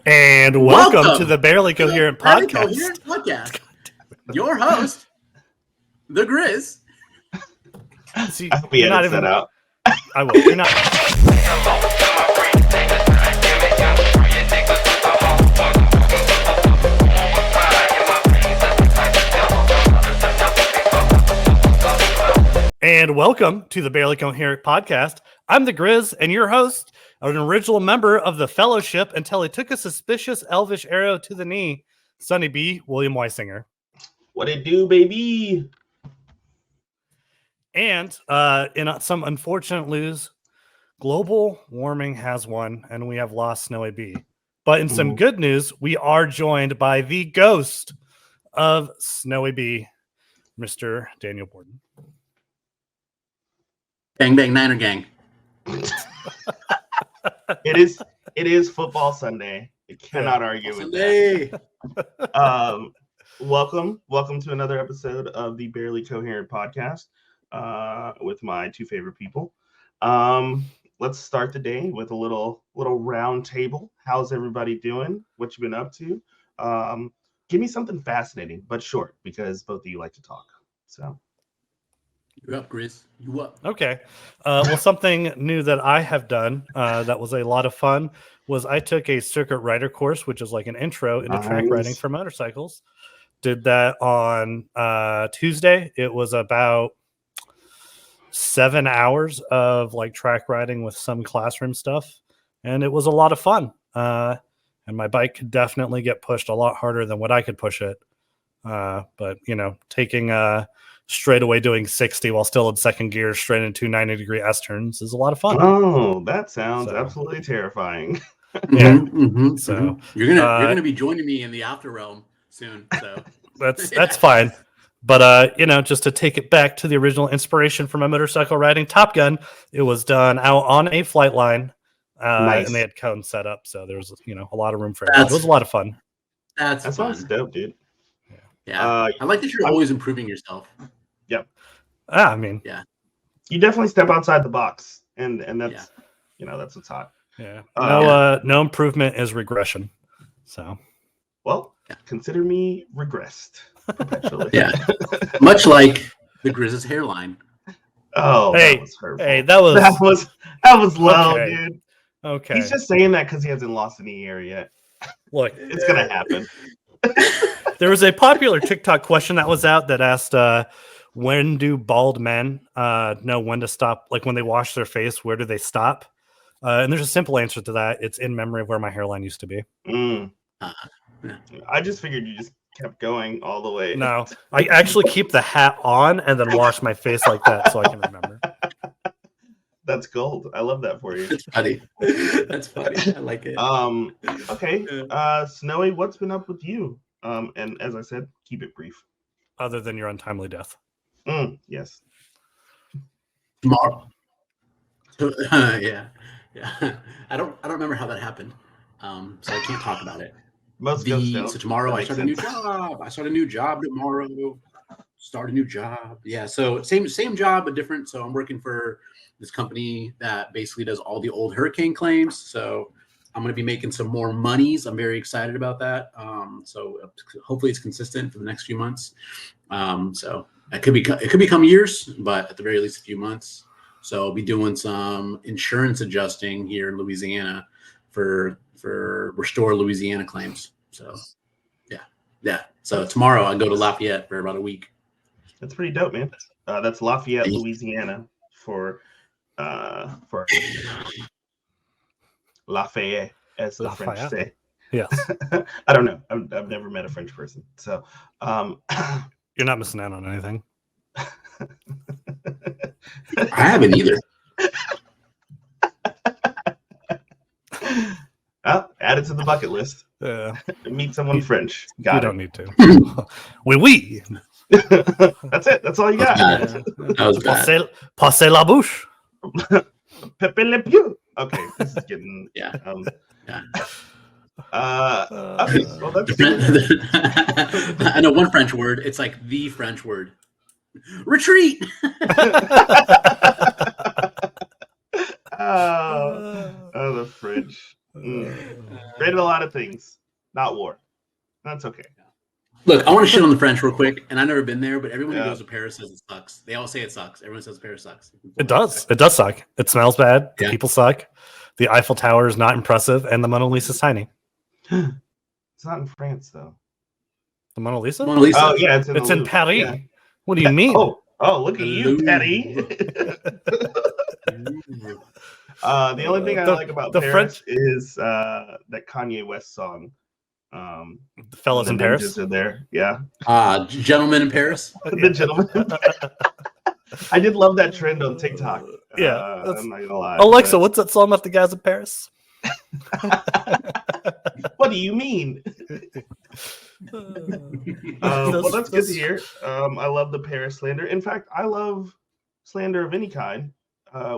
And welcome to the Barely Coherent Podcast. Your host, the Grizz. See, I hope he edits that out. I will. You're not. And welcome to the Barely Coherent Podcast. I'm the Grizz and your host, an original member of the Fellowship until he took a suspicious elvish arrow to the knee, Sonny B. William Weisinger. What it do, baby? And in some unfortunate news, global warming has won, and we have lost Snowy B. But in some good news, we are joined by the ghost of Snowy B, Mr. Daniel Borden. Bang, bang, Niner gang. It is football Sunday. I cannot argue with that. Welcome to another episode of the Barely Coherent Podcast with my two favorite people. Let's start the day with a little round table. How's everybody doing? What you been up to? Give me something fascinating but short because both of you like to talk. So. You up, Grizz? You up? Okay. Well, something new that I have done that was a lot of fun was I took a circuit rider course, which is like an intro into track riding for motorcycles. Did that on Tuesday. It was about 7 hours of like track riding with some classroom stuff, and it was a lot of fun. And my bike could definitely get pushed a lot harder than what I could push it. But you know, taking straight away doing 60 while still in second gear straight into 90-degree S turns is a lot of fun. Oh, that sounds absolutely terrifying. Yeah. So you're gonna be joining me in the after realm soon. So that's fine. But you know, just to take it back to the original inspiration for my motorcycle riding, Top Gun, it was done out on a flight line. Nice. And they had cones set up, so there was a lot of room for everyone. It was a lot of fun. That sounds dope, dude. Yeah, I like that you're always improving yourself. Yep. I mean, yeah, you definitely step outside the box, and that's that's what's hot. Yeah. No improvement is regression. So, well, consider me regressed perpetually. Yeah, much like the Grizz's hairline. Oh, hey, that was hurtful. Hey, that was low, okay. Dude. Okay. He's just saying that because he hasn't lost any hair yet. Look, it's gonna happen. There was a popular TikTok question that was out that asked, when do bald men know when to stop? Like when they wash their face, where do they stop? And there's a simple answer to that. It's in memory of where my hairline used to be. I just figured you just kept going all the way. No, I actually keep the hat on and then wash my face like that so I can remember. That's gold. I love that for you. That's funny. That's funny. I like it. Okay. Snowy, what's been up with you? And as I said, keep it brief. Other than your untimely death. Yes. Tomorrow. Yeah. I don't remember how that happened. So I can't talk about it. Most ghosts don't. So tomorrow I start a new job. I start a new job tomorrow. Start a new job. Yeah. So same job but different. So I'm working for this company that basically does all the old hurricane claims. So I'm going to be making some more monies. I'm very excited about that. So hopefully it's consistent for the next few months. So it could become years, but at the very least a few months. So I'll be doing some insurance adjusting here in Louisiana for Restore Louisiana claims. So yeah. So tomorrow I go to Lafayette for about a week. That's pretty dope, man. That's Lafayette, Louisiana for Lafayette, as the French say. Yes. I don't know. I've never met a French person, so you're not missing out on anything. I haven't either. Well, add it to the bucket list. Meet someone French. You don't need to. Oui. That's it. That's all you got. That was bad. Passez la bouche. Pepe le pew. Okay, this is getting Okay, well, that's I know one French word. It's like the French word. Retreat. Oh, the French. Created a lot of things, not war. That's okay. Look, I want to shit on the French real quick, and I've never been there, but everyone who goes to Paris says it sucks. They all say it sucks. Everyone says Paris sucks. It does. It does suck. It smells bad. The people suck. The Eiffel Tower is not impressive, and the Mona Lisa is tiny. It's not in France, though. The Mona Lisa? Mona Lisa. Oh, yeah, it's in Paris. Yeah. What do you mean? Oh, look at you, Teddy. The only thing I like about Paris is that Kanye West song. The Fellas in Paris are there. Yeah. Gentlemen in Paris. The Gentlemen. I did love that trend on TikTok. Yeah. I'm not gonna lie. Alexa, what's that song about the guys in Paris? What do you mean? Well, that's good to hear. I love the Paris slander. In fact, I love slander of any kind,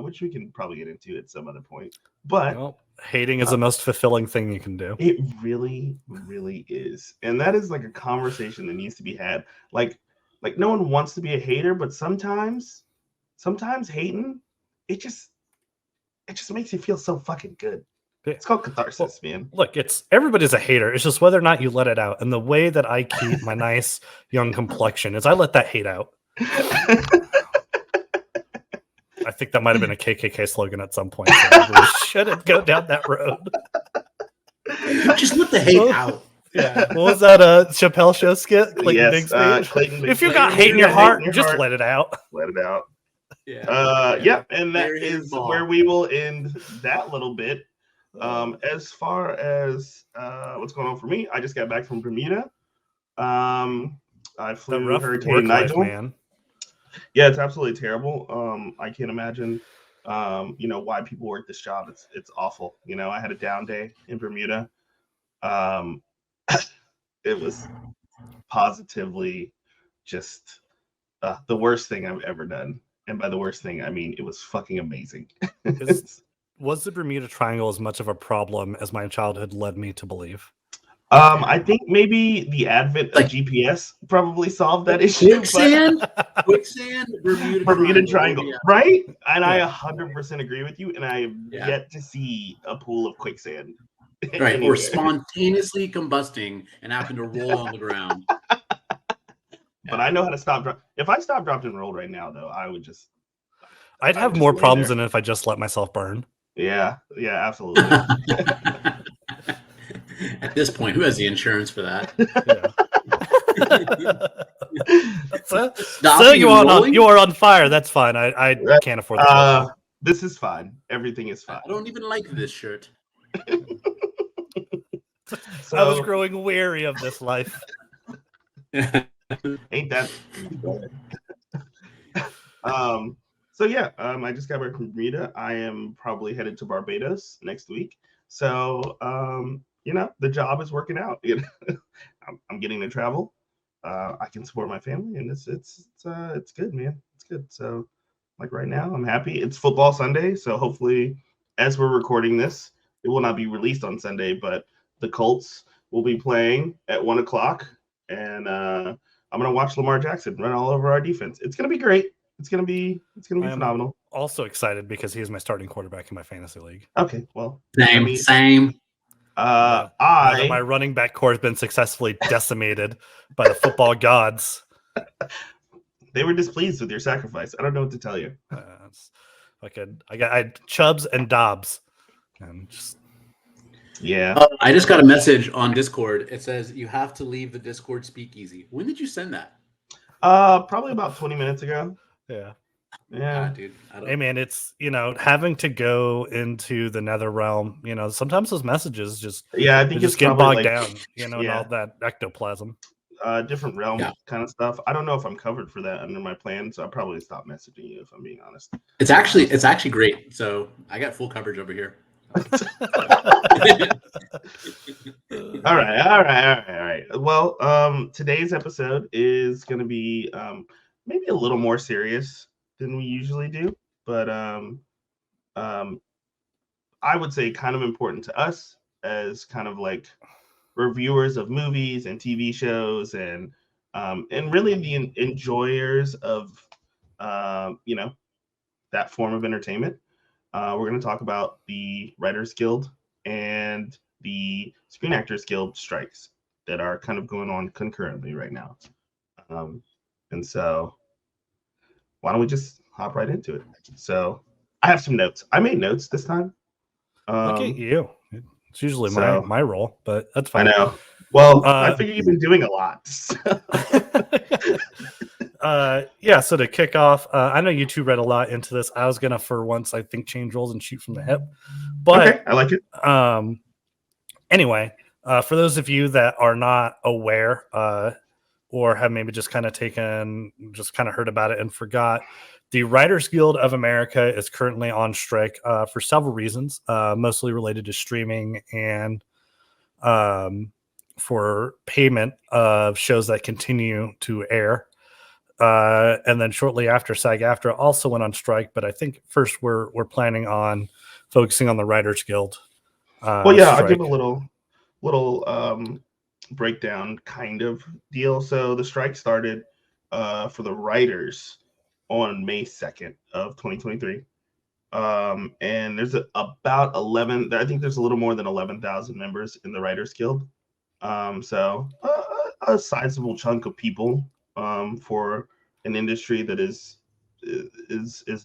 which we can probably get into at some other point. But hating is the most fulfilling thing you can do. It really, really is. And that is like a conversation that needs to be had. Like no one wants to be a hater, but sometimes hating, it just makes you feel so fucking good. It's called catharsis, man. Look, everybody's a hater. It's just whether or not you let it out. And the way that I keep my nice young complexion is I let that hate out. I think that might have been a KKK slogan at some point. So we shouldn't go down that road. Just let the hate out. Yeah. What was that Chappelle Show skit? Clayton Biggs speech? If you got hate in your heart, just let it out. Let it out. Yeah. And that is where we will end that little bit. As far as what's going on for me, I just got back from Bermuda. I flew Hurricane Nigel. Man. Yeah, it's absolutely terrible. I can't imagine, why people work this job. It's awful. I had a down day in Bermuda. It was positively just the worst thing I've ever done. And by the worst thing, I mean, it was fucking amazing. Was the Bermuda Triangle as much of a problem as my childhood led me to believe? I think maybe the advent of GPS probably solved that issue. Quicksand, Bermuda Triangle, right? And I 100% agree with you. And I have yet to see a pool of quicksand. Right, or spontaneously combusting and happen to roll on the ground. But I know how to stop. If I stopped, dropped, and rolled right now, though, I'd have more problems than if I just let myself burn. Yeah, absolutely. At this point, who has the insurance for that? So you are on fire. That's fine. I can't afford that. This is fine. Everything is fine. I don't even like this shirt. I was growing weary of this life. Ain't that? I just got back from Bermuda. I am probably headed to Barbados next week. So, the job is working out. I'm getting to travel. I can support my family, and it's good, man. It's good. So, like right now, I'm happy. It's football Sunday, so hopefully, as we're recording this, it will not be released on Sunday, but the Colts will be playing at 1:00, and I'm gonna watch Lamar Jackson run all over our defense. It's gonna be great. It's gonna be phenomenal. Also excited because he is my starting quarterback in my fantasy league. Okay, well, same. My running back core has been successfully decimated by the football gods. They were displeased with your sacrifice. I don't know what to tell you. I had Chubbs and Dobbs, and just I just got a message on Discord. It says you have to leave the Discord speakeasy. When did you send that? Probably about 20 minutes ago. Yeah, dude. Hey, man, it's having to go into the nether realm. Sometimes those messages just I think it's get bogged down. And all that ectoplasm. Different realm kind of stuff. I don't know if I'm covered for that under my plan, so I'll probably stop messaging you if I'm being honest. It's actually great. So I got full coverage over here. All right. Well, today's episode is going to be maybe a little more serious than we usually do, but I would say kind of important to us as kind of like reviewers of movies and TV shows and really the enjoyers of that form of entertainment. We're going to talk about the Writers Guild and the Screen Actors Guild strikes that are kind of going on concurrently right now. And so why don't we just hop right into it? So I have some notes. I made notes this time. Look at you. It's usually my role, but that's fine. I know. Well, I figure you've been doing a lot. So. So to kick off, I know you two read a lot into this. I was gonna, for once, I think, change roles and shoot from the hip. But okay, I like it. Anyway, for those of you that are not aware, or have maybe just kind of heard about it and forgot, the Writers Guild of America is currently on strike for several reasons, mostly related to streaming and for payment of shows that continue to air. And then shortly after, SAG-AFTRA also went on strike. But I think first we're planning on focusing on the Writers Guild. Well, yeah, I'll give a little breakdown kind of deal. So the strike started for the writers on May 2nd of 2023. And there's about 11, I think there's a little more than 11,000 members in the Writers Guild. So a sizable chunk of people for an industry that is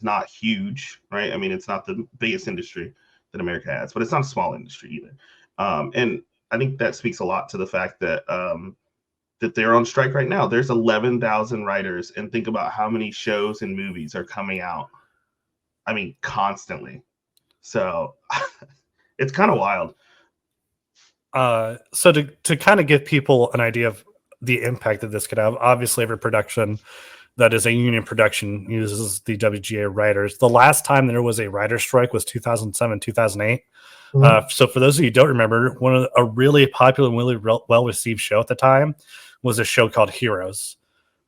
not huge, right? I mean, it's not the biggest industry that America has, but it's not a small industry either. And I think that speaks a lot to the fact that that they're on strike right now. There's 11,000 writers, and think about how many shows and movies are coming out. I mean, constantly. So it's kind of wild. So to kind of give people an idea of the impact that this could have, obviously every production that is a union production uses the WGA writers. The last time there was a writer's strike was 2007, 2008. Mm-hmm. So for those of you who don't remember, a really popular and really well-received show at the time was a show called Heroes.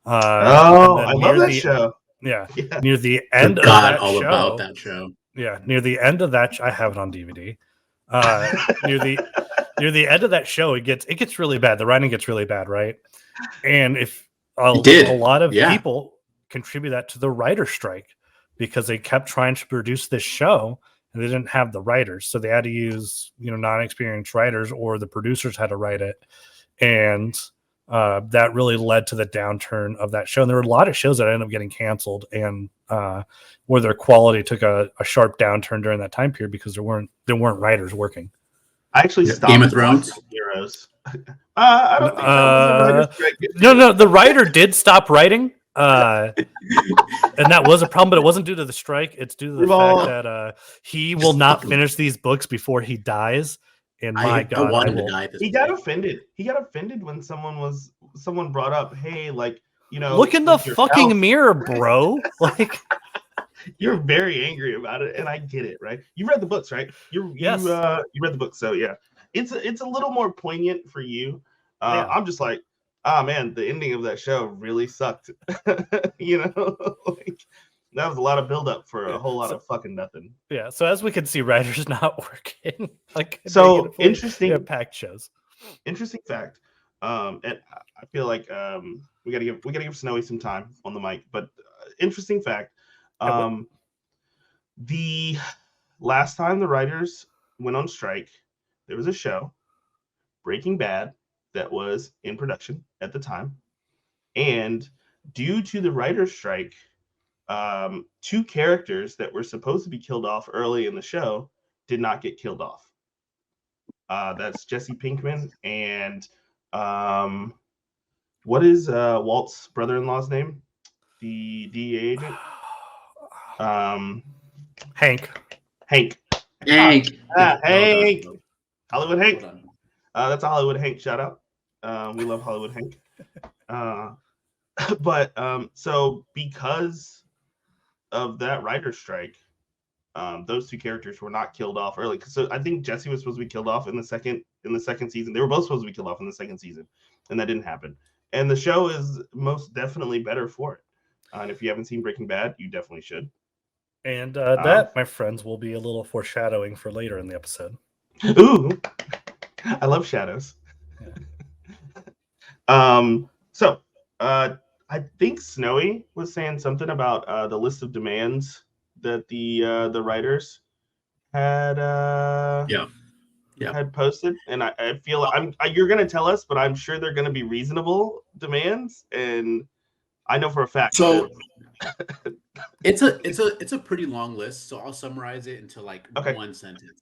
I love that show. Yeah, near the end of that show. About that show. Yeah, near the end of that, I have it on DVD. Near the end of that show, it gets really bad. The writing gets really bad, right? And if a lot of people contribute that to the writer's strike because they kept trying to produce this show and they didn't have the writers, so they had to use non-experienced writers, or the producers had to write it, and that really led to the downturn of that show. And there were a lot of shows that ended up getting canceled, and where their quality took a sharp downturn during that time period because there weren't writers working. I actually stopped Game of Thrones Heroes. I don't think that was a writer's strike. No, the writer did stop writing. And that was a problem, but it wasn't due to the strike. It's due to the fact that he will not finish these books before he dies. And my God, I want him to die. He got offended. He got offended when someone brought up, "Hey, look in the fucking mirror, bro." Like, you're very angry about it, and I get it, right? You read the books, right? You read the books, so yeah, it's a little more poignant for you. I'm just like, man, the ending of that show really sucked. Like that was a lot of buildup for a whole lot of fucking nothing. Yeah. So as we can see, writers not working. Interesting. Packed shows. Interesting fact. And I feel like we gotta give Snowy some time on the mic. But interesting fact. The last time the writers went on strike, there was a show, Breaking Bad, that was in production at the time, and due to the writer's strike, 2 characters that were supposed to be killed off early in the show did not get killed off. That's Jesse Pinkman and what is Walt's brother-in-law's name? The DEA agent. Hank. Hank. Hollywood Hank. That's a Hollywood Hank shout out. We love Hollywood Hank. But so because of that writer's strike, those 2 characters were not killed off early. So I think Jesse was supposed to be killed off in the second season. They were both supposed to be killed off in the second season, and that didn't happen. And the show is most definitely better for it. And if you haven't seen Breaking Bad, you definitely should. And that, my friends, will be a little foreshadowing for later in the episode. Ooh, I love shadows. Yeah. So I think Snowy was saying something about the list of demands that the writers had. had posted, and I feel you're going to tell us, but I'm sure they're going to be reasonable demands, and I know for a fact. So it's a pretty long list. So I'll summarize it into like one sentence.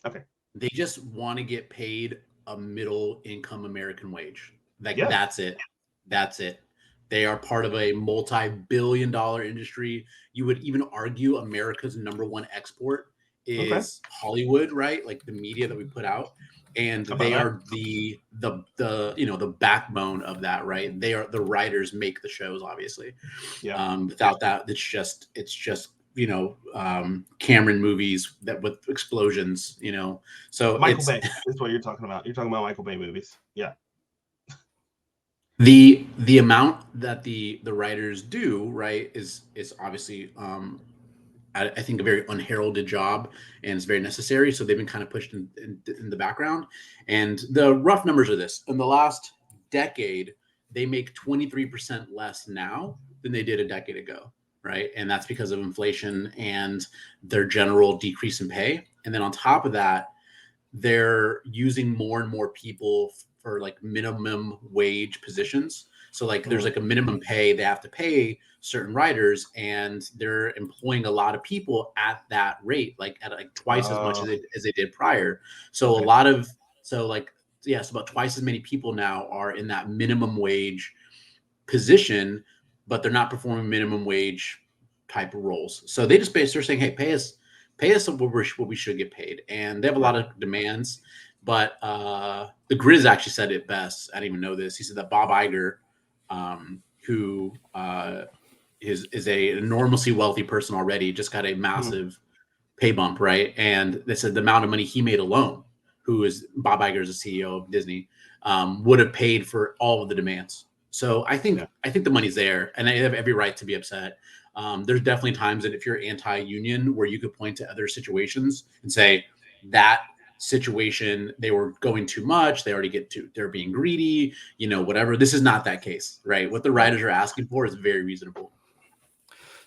Okay. They just want to get paid a middle income American wage. That's it. That's it. They are part of a multi-billion-dollar industry. You would even argue America's number one export is Hollywood, right? Like the media that we put out. And they are the backbone of that, right? They are the writers make the shows, obviously. Yeah. Without that, it's just Cameron movies that with explosions, So Michael Bay is what you're talking about. You're talking about Michael Bay movies. Yeah. The amount that the writers do, right, is obviously I think a very unheralded job, and it's very necessary. So they've been kind of pushed in the background. And the rough numbers are this: in the last decade, they make 23% less now than they did a decade ago, right? And that's because of inflation and their general decrease in pay. And then on top of that, they're using more and more people for like minimum wage positions. So like there's like a minimum pay they have to pay certain writers, and they're employing a lot of people at that rate, like at like twice as much as they did prior. So about twice as many people now are in that minimum wage position, but they're not performing minimum wage type of roles. So they just basically are saying, hey, pay us what we should get paid. And they have a lot of demands, but the Grizz actually said it best. I didn't even know this. He said that Bob Iger, who is a enormously wealthy person already, just got a massive pay bump, right? And they said the amount of money he made alone, who is Bob Iger is the CEO of Disney, would have paid for all of the demands. So I think the money's there, and they have every right to be upset. There's definitely times that if you're anti-union, where you could point to other situations and say that situation, they were going too much, they're being greedy, whatever. This is not that case, right? What the writers are asking for is very reasonable.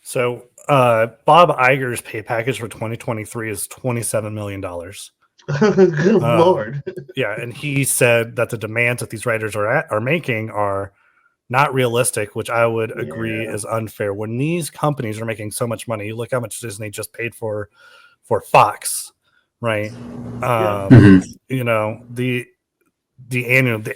So Bob Iger's pay package for 2023 is $27 million. Good Lord. Yeah, and he said that the demands that these writers are making are not realistic, which I would agree is unfair. When these companies are making so much money, you look how much Disney just paid for Fox, right?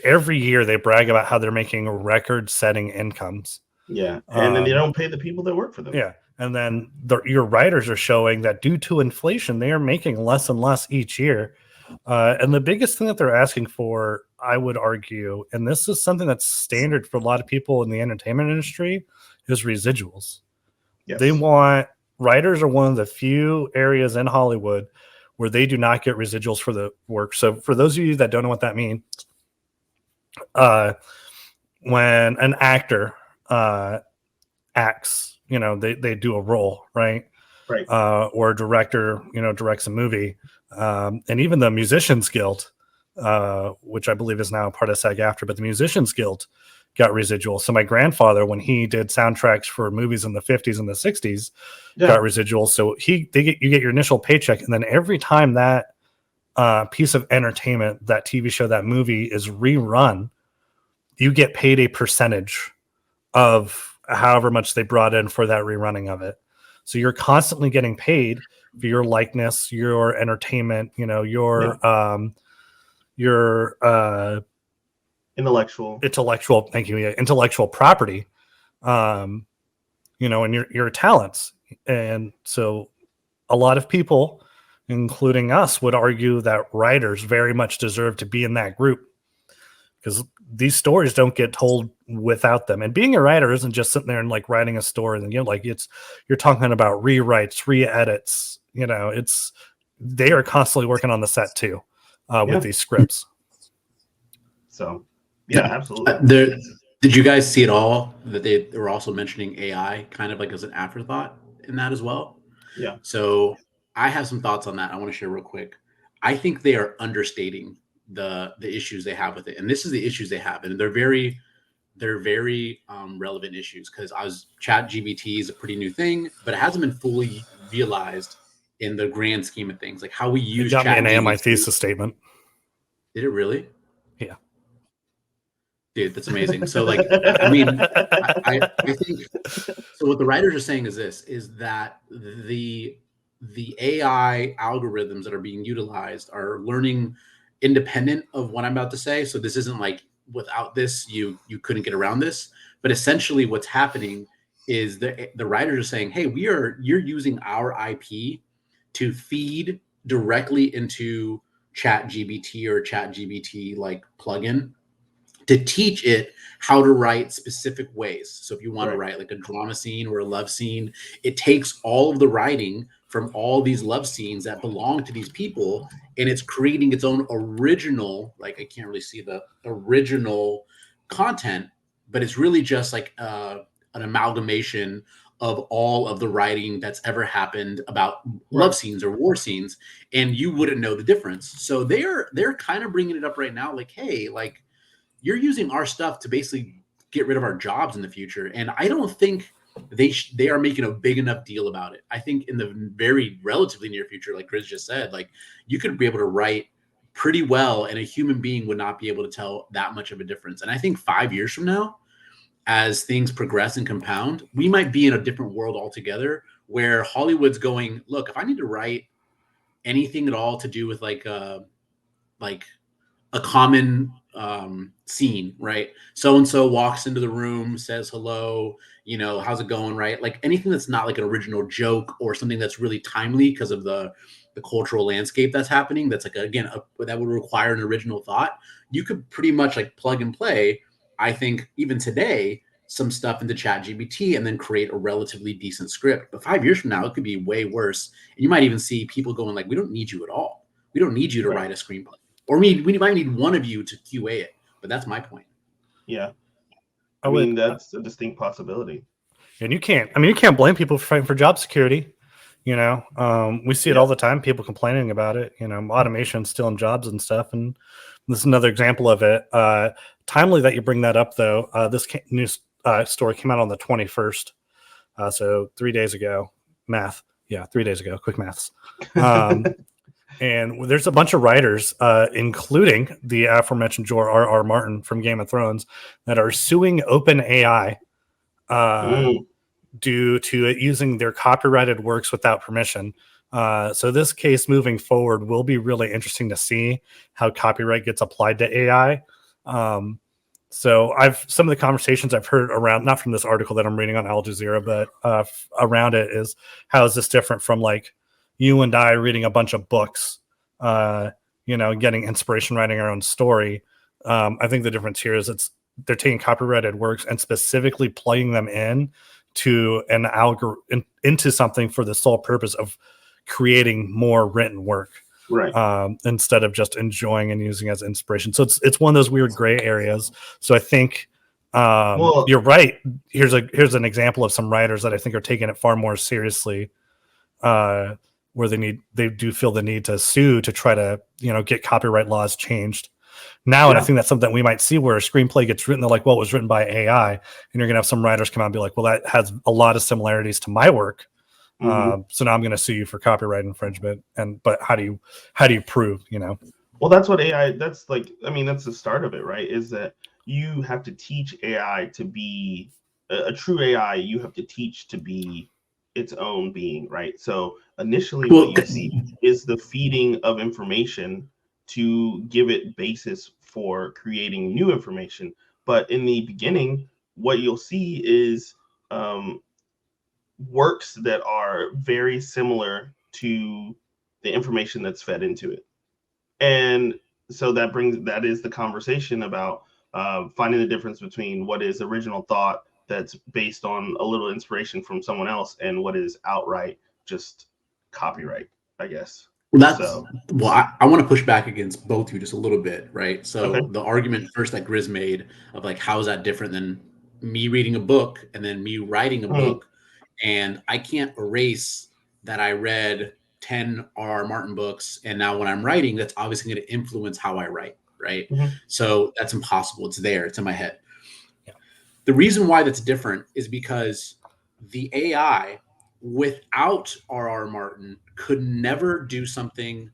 Every year they brag about how they're making record-setting incomes. Yeah, and then they don't pay the people that work for them. Yeah, and then your writers are showing that due to inflation, they are making less and less each year. And the biggest thing that they're asking for, I would argue, and this is something that's standard for a lot of people in the entertainment industry, is residuals. Yes. Writers are one of the few areas in Hollywood where they do not get residuals for the work. So for those of you that don't know what that means, when an actor acts, they do a role, right? Or a director, directs a movie. And even the Musicians Guild, which I believe is now part of SAG-AFTRA, but the Musicians Guild got residual. So my grandfather, when he did soundtracks for movies in the 50s and the 60s, got residual. So you get your initial paycheck, and then every time that piece of entertainment, that TV show, that movie is rerun, you get paid a percentage of however much they brought in for that rerunning of it. So you're constantly getting paid for your likeness, your entertainment, your intellectual. Thank you. Yeah, intellectual property, and your talents. And so a lot of people, including us, would argue that writers very much deserve to be in that group, because these stories don't get told without them. And being a writer isn't just sitting there and like writing a story, and you're talking about rewrites, re-edits. They are constantly working on the set too, with these scripts. So absolutely. Did you guys see it all that they were also mentioning AI kind of like as an afterthought in that as well? Yeah. So I have some thoughts on that I want to share real quick. I think they are understating the issues they have with it, and this is the issues they have, and they're very relevant issues, because ChatGPT is a pretty new thing, but it hasn't been fully realized in the grand scheme of things, like how we use You got me an A on my ChatGPT. thesis statement. Did it really? Yeah. Dude, that's amazing. So like, I mean, I think, so what the writers are saying is that the AI algorithms that are being utilized are learning independent of what I'm about to say. So this isn't like without this, you couldn't get around this. But essentially what's happening is the writers are saying, hey, you're using our IP to feed directly into ChatGPT or ChatGPT like plugin to teach it how to write specific ways. So if you want to write like a drama scene or a love scene, it takes all of the writing from all these love scenes that belong to these people, and it's creating its own original, like I can't really see the original content, but it's really just like an amalgamation of all of the writing that's ever happened about love scenes or war scenes, and you wouldn't know the difference. So they're kind of bringing it up right now, like, hey, like, you're using our stuff to basically get rid of our jobs in the future. And I don't think they are making a big enough deal about it. I think in the very relatively near future, like Chris just said, like you could be able to write pretty well and a human being would not be able to tell that much of a difference. And I think 5 years from now, as things progress and compound, we might be in a different world altogether where Hollywood's going, look, if I need to write anything at all to do with like a common scene, right? So-and-so walks into the room, says hello, how's it going, right? Like anything that's not like an original joke or something that's really timely because of the cultural landscape that's happening, that's like, again, that would require an original thought. You could pretty much like plug and play, I think, even today, some stuff into ChatGPT and then create a relatively decent script. But 5 years from now, it could be way worse. And you might even see people going like, we don't need you at all. We don't need you to write a screenplay. Or we might need one of you to QA it, but that's my point. Yeah, I mean that's a distinct possibility. And you can't blame people for fighting for job security. We see it all the time. People complaining about it. Automation stealing jobs and stuff. And this is another example of it. Timely that you bring that up, though. This news story came out on the 21st, so 3 days ago. Math, 3 days ago. Quick maths. And there's a bunch of writers, including the aforementioned George R.R. Martin from Game of Thrones, that are suing OpenAI due to it using their copyrighted works without permission. So this case moving forward will be really interesting to see how copyright gets applied to AI. So some of the conversations I've heard around, not from this article that I'm reading on Al Jazeera, but around it is, how is this different from like you and I reading a bunch of books, getting inspiration, writing our own story. I think the difference here is they're taking copyrighted works and specifically plugging them in to an into something for the sole purpose of creating more written work, right? Instead of just enjoying and using as inspiration. So it's one of those weird gray areas. So I think you're right. Here's an example of some writers that I think are taking it far more seriously, where they do feel the need to sue to try to get copyright laws changed now. And I think that's something we might see where a screenplay gets written. They're like, well, it was written by AI, and you're gonna have some writers come out and be like, well, that has a lot of similarities to my work. So now I'm going to sue you for copyright infringement. But how do you prove, Well, that's what AI, that's the start of it, right? Is that you have to teach AI to be a true AI. You have to teach to be its own being, right? So initially what you see is the feeding of information to give it basis for creating new information. But in the beginning, what you'll see is works that are very similar to the information that's fed into it. And so that is the conversation about finding the difference between what is original thought that's based on a little inspiration from someone else and what is outright just copyright, I guess. I want to push back against both of you just a little bit, right? So the argument first that Grizz made of like, how is that different than me reading a book and then me writing a book? And I can't erase that I read 10 R.R. Martin books, and now when I'm writing, that's obviously going to influence how I write, right? So that's impossible. It's there. It's in my head. The reason why that's different is because the AI without R.R. Martin could never do something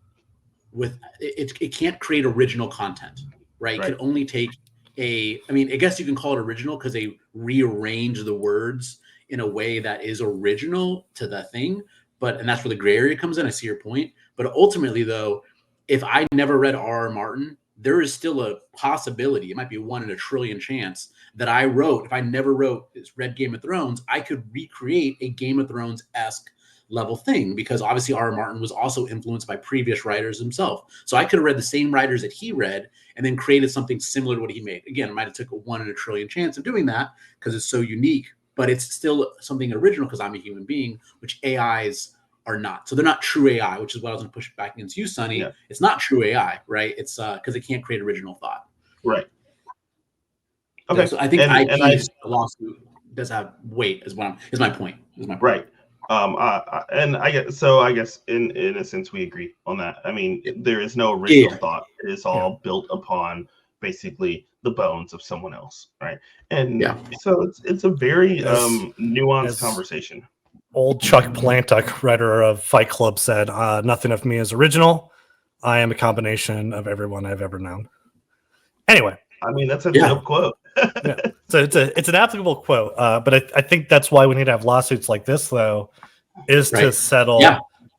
with it. It can't create original content, right? It can only take I guess you can call it original because they rearrange the words in a way that is original to the thing. And that's where the gray area comes in. I see your point. But ultimately, though, if I never read R.R. Martin, there is still a possibility, it might be 1 in a trillion chance, that if I never read Game of Thrones, I could recreate a Game of Thrones-esque level thing, because obviously R.R. Martin was also influenced by previous writers himself. So I could have read the same writers that he read and then created something similar to what he made. Again, it might have took a 1 in a trillion chance of doing that because it's so unique, but it's still something original because I'm a human being, which AIs are not. So they're not true AI, which is what I was going to push back against you, Sonny. Yeah. It's not true AI, right? It's because it can't create original thought. Right. Okay. So I think IP's lawsuit does have weight. Is my point. Right. I guess in a sense we agree on that. I mean, there is no original thought. It is all built upon basically the bones of someone else, right? And so it's a very nuanced conversation. Old Chuck Palahniuk, writer of Fight Club, said, "Nothing of me is original. I am a combination of everyone I've ever known." Anyway, I mean, that's a dope quote. So it's an applicable quote, but I think that's why we need to have lawsuits like this, though, is to settle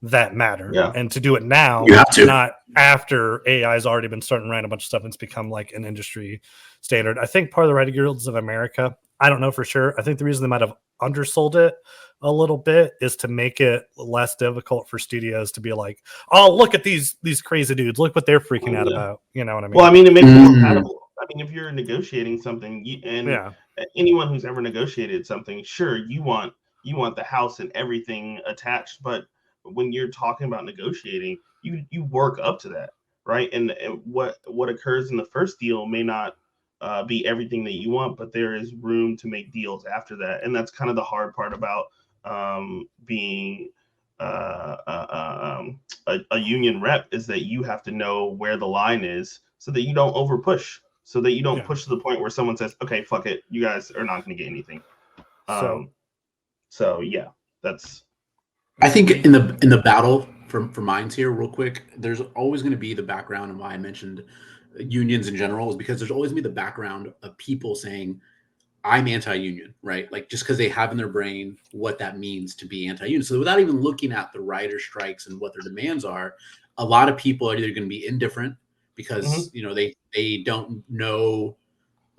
that matter and to do it now, not after AI's already been starting to write a bunch of stuff and it's become like an industry standard. I think part of the Writing Guilds of America, I don't know for sure. I think the reason they might have undersold it a little bit is to make it less difficult for studios to be like, oh, look at these crazy dudes, look what they're freaking out about. You know what I mean? Well, I mean, it makes it more compatible. I mean, if you're negotiating something, anyone who's ever negotiated something, sure, you want the house and everything attached, but when you're talking about negotiating, you work up to that, right? And what occurs in the first deal may not be everything that you want, but there is room to make deals after that, and that's kind of the hard part about being a union rep, is that you have to know where the line is so that you don't over push, so that you don't push to the point where someone says, okay, fuck it, you guys are not going to get anything. So yeah, that's. I think in the battle for minds here, real quick, there's always going to be the background, and why I mentioned unions in general is because there's always going to be the background of people saying, I'm anti-union, right? Like just because they have in their brain what that means to be anti-union. So without even looking at the writer strikes and what their demands are, a lot of people are either going to be indifferent because they don't know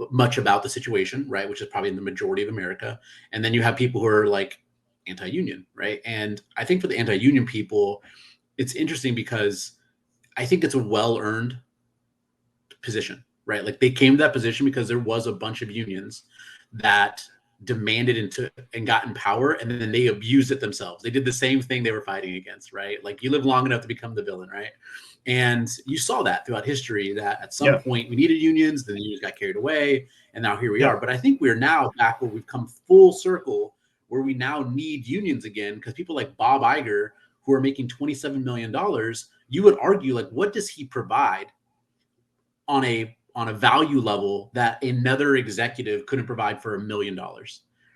much about the situation, right? Which is probably in the majority of America. And then you have people who are like anti-union, right? And I think for the anti-union people, it's interesting because I think it's a well-earned position, right? Like they came to that position because there was a bunch of unions that demanded and got in power, and then they abused it themselves. They did the same thing they were fighting against, right? Like you live long enough to become the villain, right? And you saw that throughout history, that at some point we needed unions, then the unions got carried away, and now here we are. But I think we're now back where we've come full circle, where we now need unions again, because people like Bob Iger, who are making $27 million, you would argue, like, what does he provide on a value level that another executive couldn't provide for $1 million?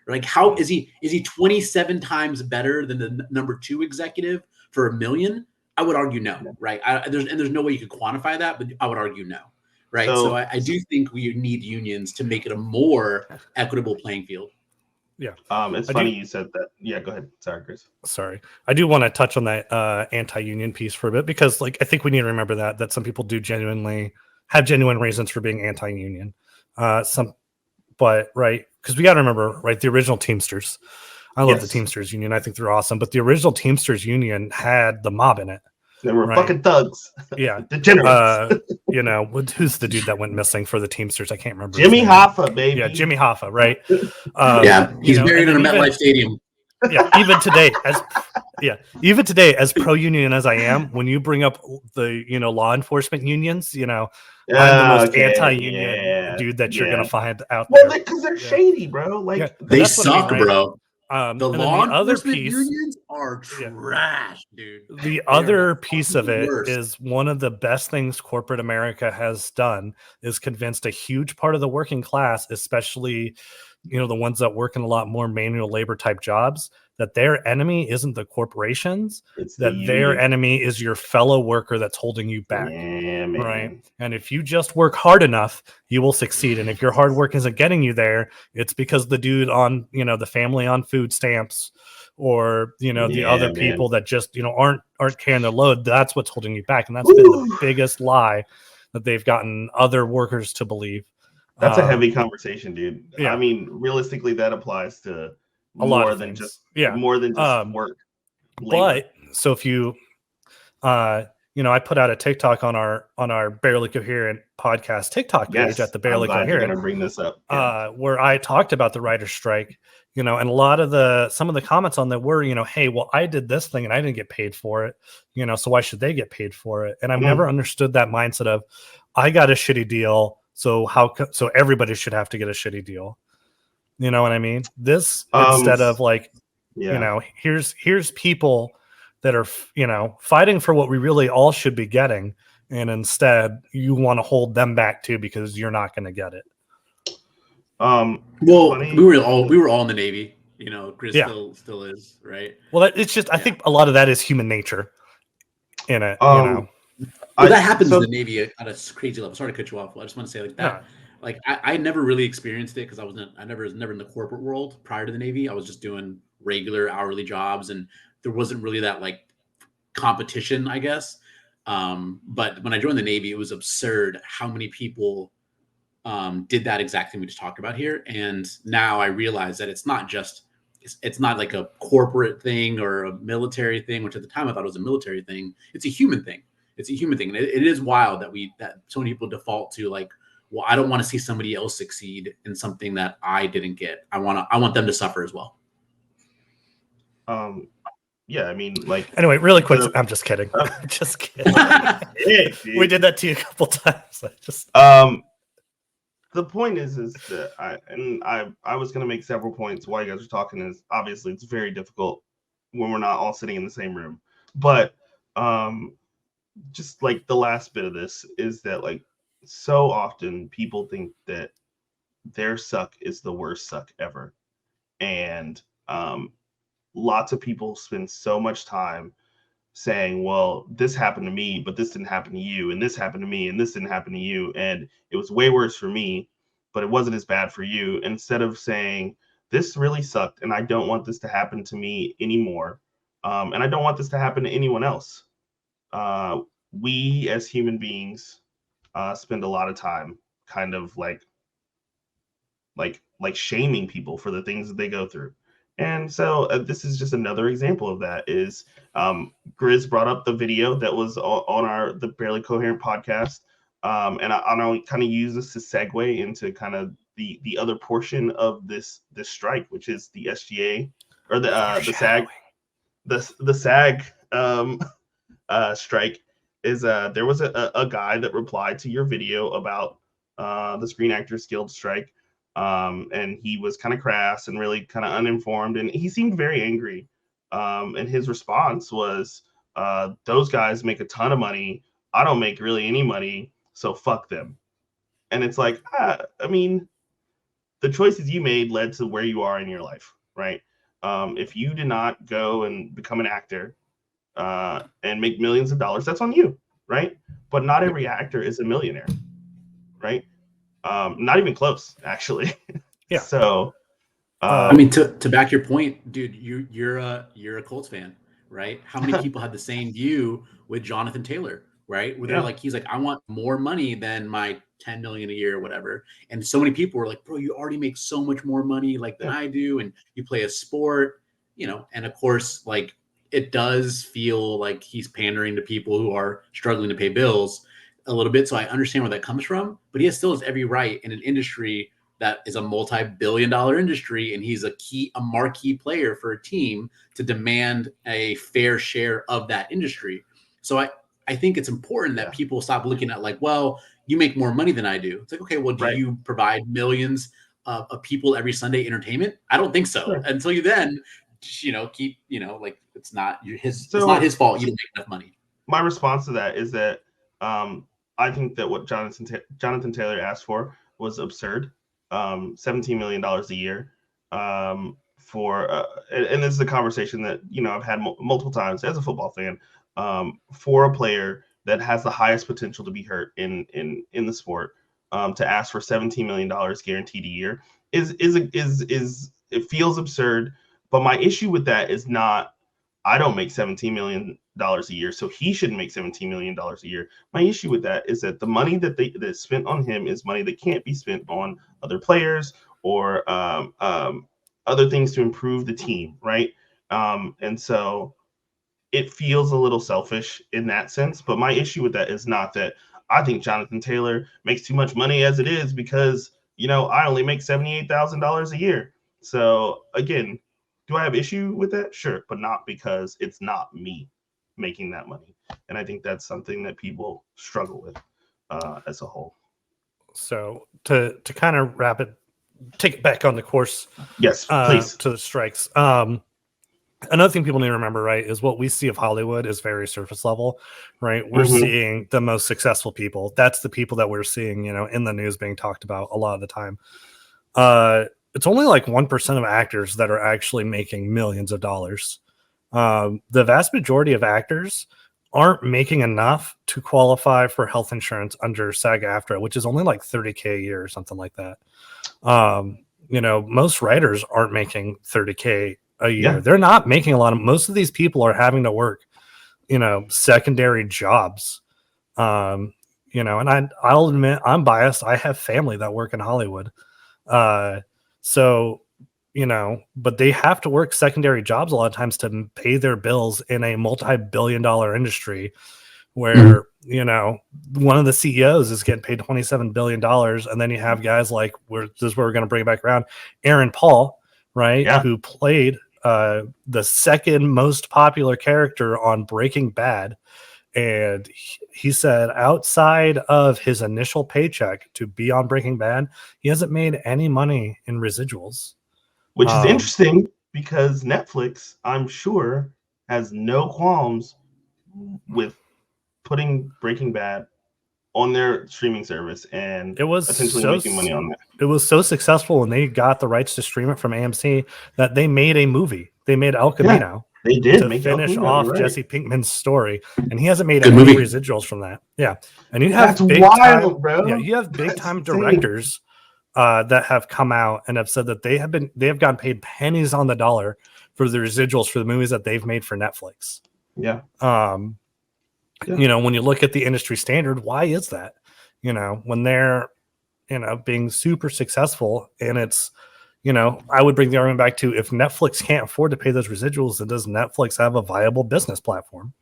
Like, how is he 27 times better than the number 2 executive for $1 million? I would argue no, right? There's no way you could quantify that, but I would argue no, right? So I do think we need unions to make it a more equitable playing field. Yeah. It's funny you said that. Yeah, go ahead. Sorry, Chris. Sorry. I do want to touch on that anti-union piece for a bit, because like I think we need to remember that some people do genuinely have genuine reasons for being anti-union. But right, because we got to remember, right, the original Teamsters. I love the Teamsters union. I think they're awesome. But the original Teamsters union had the mob in it. They were fucking thugs. Yeah. Degenerates. Who's the dude that went missing for the Teamsters? I can't remember. Jimmy Hoffa, baby. Yeah, Jimmy Hoffa, right? He's buried in a MetLife Stadium. Yeah, even today, as pro-union as I am, when you bring up the law enforcement unions, I'm the most anti-union dude that you're gonna find out there. Well, because they're shady, bro. Like they suck, bro. The law enforcement unions are trash, dude. The other piece of it is one of the best things corporate America has done is convinced a huge part of the working class, especially the ones that work in a lot more manual labor type jobs, that their enemy isn't the corporations, It's that the their union. enemy is your fellow worker that's holding you back. Yeah, man. Right. And if you just work hard enough, you will succeed. And if your hard work isn't getting you there, it's because the dude on, the family on food stamps, or the other people that just aren't carrying their load, that's what's holding you back. And that's been the biggest lie that they've gotten other workers to believe. That's a heavy conversation, dude. Yeah. I mean, realistically, that applies to a lot more of than things. just Yeah, more than just work. Labor. But so if you I put out a TikTok on our Barely Coherent podcast TikTok page at the Barely I'm glad Coherent. you're gonna bring this up. Yeah. Where I talked about the writer's strike, and a lot of some of the comments on that were, hey, well, I did this thing and I didn't get paid for it, so why should they get paid for it? And I've never understood that mindset of, I got a shitty deal, so so everybody should have to get a shitty deal. You know what I mean? This instead of like, here's people that are fighting for what we really all should be getting, and instead you want to hold them back too because you're not going to get it. Well, we were all in the Navy, Chris still is, right? Well, it's just, I think a lot of that is human nature in it, Well, that happens in the Navy at a crazy level. Sorry to cut you off. I just want to say like that. No. Like I never really experienced it because I was never in the corporate world prior to the Navy. I was just doing regular hourly jobs, and there wasn't really that like competition, I guess. But when I joined the Navy, it was absurd how many people did that exact thing we just talked about here. And now I realize that it's not like a corporate thing or a military thing, which at the time I thought it was a military thing. It's a human thing. And it is wild that so many people default to like, well, I don't want to see somebody else succeed in something that I didn't get. I want them to suffer as well. Yeah, I mean, like. Anyway, really quick, I'm just kidding. Just kidding. We did that to you a couple times. The point is that I was going to make several points while you guys are talking. Is obviously it's very difficult when we're not all sitting in the same room. But just like the last bit of this is that like so often people think that their suck is the worst suck ever, and lots of people spend so much time saying, well, this happened to me, but this didn't happen to you, and this happened to me, and this didn't happen to you, and it was way worse for me, but it wasn't as bad for you, instead of saying, this really sucked, and I don't want this to happen to me anymore, and I don't want this to happen to anyone else. We, as human beings, spend a lot of time kind of like shaming people for the things that they go through. And so this is just another example of that. Is Grizz brought up the video that was on the Barely Coherent podcast, and I'll kind of use this to segue into kind of the other portion of this strike, which is the SGA or the SAG, the SAG strike. Is there was a guy that replied to your video about the Screen Actors Guild strike. And he was kind of crass and really kind of uninformed, and he seemed very angry. And his response was, those guys make a ton of money. I don't make really any money, so fuck them. And it's like, I mean, the choices you made led to where you are in your life, right? If you did not go and become an actor and make millions of dollars, that's on you, right? But not every actor is a millionaire, right? Not even close, actually. Yeah. So, I mean, to back your point, dude, you're a Colts fan, right? How many people had the same view with Jonathan Taylor, right? Where they're like, he's like, I want more money than my 10 million a year or whatever. And so many people were like, bro, you already make so much more money than I do, and you play a sport, and of course, like, it does feel like he's pandering to people who are struggling to pay bills a little bit. So I understand where that comes from, but he still has every right in an industry that is a multi-billion-dollar industry, and he's a marquee player for a team to demand a fair share of that industry. So I think it's important that people stop looking at like, well, you make more money than I do. It's like, okay, well, do you provide millions of people every Sunday entertainment? I don't think so. Sure. Until you then, keep, like, it's not it's not his fault you don't make enough money. My response to that is that I think that what Jonathan Taylor asked for was absurd. $17 million a year for and this is a conversation that I've had multiple times as a football fan for a player that has the highest potential to be hurt in the sport. To ask for $17 million guaranteed a year is it feels absurd. But my issue with that is not I don't make $17 million a year, so he shouldn't make $17 million a year. My issue with that is that the money that's spent on him is money that can't be spent on other players or other things to improve the team, right? And so it feels a little selfish in that sense. But my issue with that is not that I think Jonathan Taylor makes too much money as it is because, I only make $78,000 a year. So again, do I have issue with that? Sure, but not because it's not me making that money. And I think that's something that people struggle with as a whole. So to kind of take it back on the course. Yes, please. To the strikes. Another thing people need to remember, right, is what we see of Hollywood is very surface level, right? We're seeing the most successful people. That's the people that we're seeing, in the news being talked about a lot of the time. It's only like 1% of actors that are actually making millions of dollars. The vast majority of actors aren't making enough to qualify for health insurance under SAG-AFTRA, which is only like $30K a year or something like that. Most writers aren't making $30K a year. Yeah. They're not making a lot of. Most of these people are having to work, secondary jobs. And I'll admit I'm biased. I have family that work in Hollywood. So, but they have to work secondary jobs a lot of times to pay their bills in a multi-billion-dollar industry where, one of the CEOs is getting paid $27 billion. And then you have guys like, this is where we're going to bring it back around, Aaron Paul, right? Yeah. Who played the second most popular character on Breaking Bad. And he said outside of his initial paycheck to be on Breaking Bad, he hasn't made any money in residuals. Which is interesting because Netflix, I'm sure, has no qualms with putting Breaking Bad on their streaming service and essentially making money on that. It was so successful when they got the rights to stream it from AMC that they made a movie. They made El Camino. Yeah. They did to make finish Camino, off right. Jesse Pinkman's story, and he hasn't made Good any movie. residuals from that. Yeah, and you have That's big wild, time, bro. Yeah, you have big time insane. directors that have come out and have said that they have gotten paid pennies on the dollar for the residuals for the movies that they've made for Netflix. Yeah. When you look at the industry standard, why is that? When they're being super successful, and it's. I would bring the argument back to if Netflix can't afford to pay those residuals, then does Netflix have a viable business platform?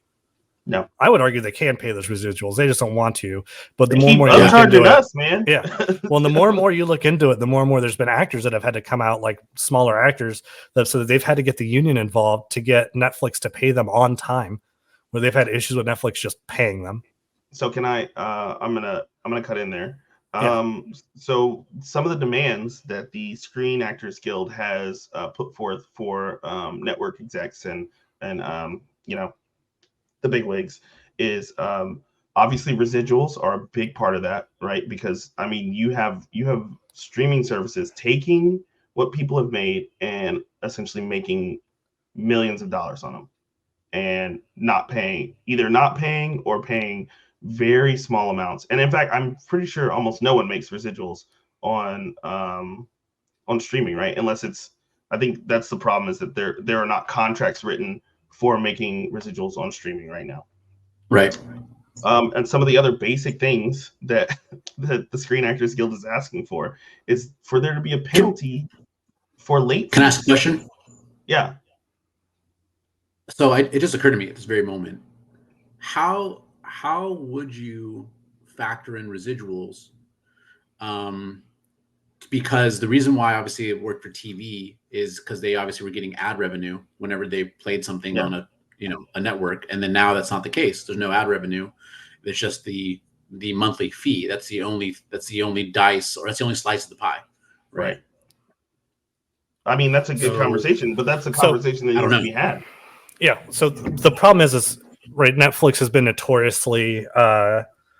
No. I would argue they can pay those residuals. They just don't want to. But the They more keep you look into it, us, man. Yeah. Well, the more and more you look into it, the more and more there's been actors that have had to come out, like smaller actors, so that they've had to get the union involved to get Netflix to pay them on time, where they've had issues with Netflix just paying them. So can I? I'm gonna cut in there. Yeah. So some of the demands that the Screen Actors Guild has put forth for network execs and the bigwigs is obviously residuals are a big part of that, right? Because I mean you have streaming services taking what people have made and essentially making millions of dollars on them and either not paying or paying very small amounts. And in fact, I'm pretty sure almost no one makes residuals on streaming, right? Unless I think that's the problem, is that there are not contracts written for making residuals on streaming right now. Right. And some of the other basic things that the Screen Actors Guild is asking for is for there to be a penalty for late. Can I ask a question? Yeah. So it just occurred to me at this very moment. How would you factor in residuals? Because the reason why obviously it worked for TV is because they obviously were getting ad revenue whenever they played something on a network, and then now that's not the case. There's no ad revenue. It's just the monthly fee. That's the only dice, or that's the only slice of the pie. Right. I mean, that's a good conversation, but that's a conversation that needs to be had. Yeah. So the problem is right, Netflix has been notoriously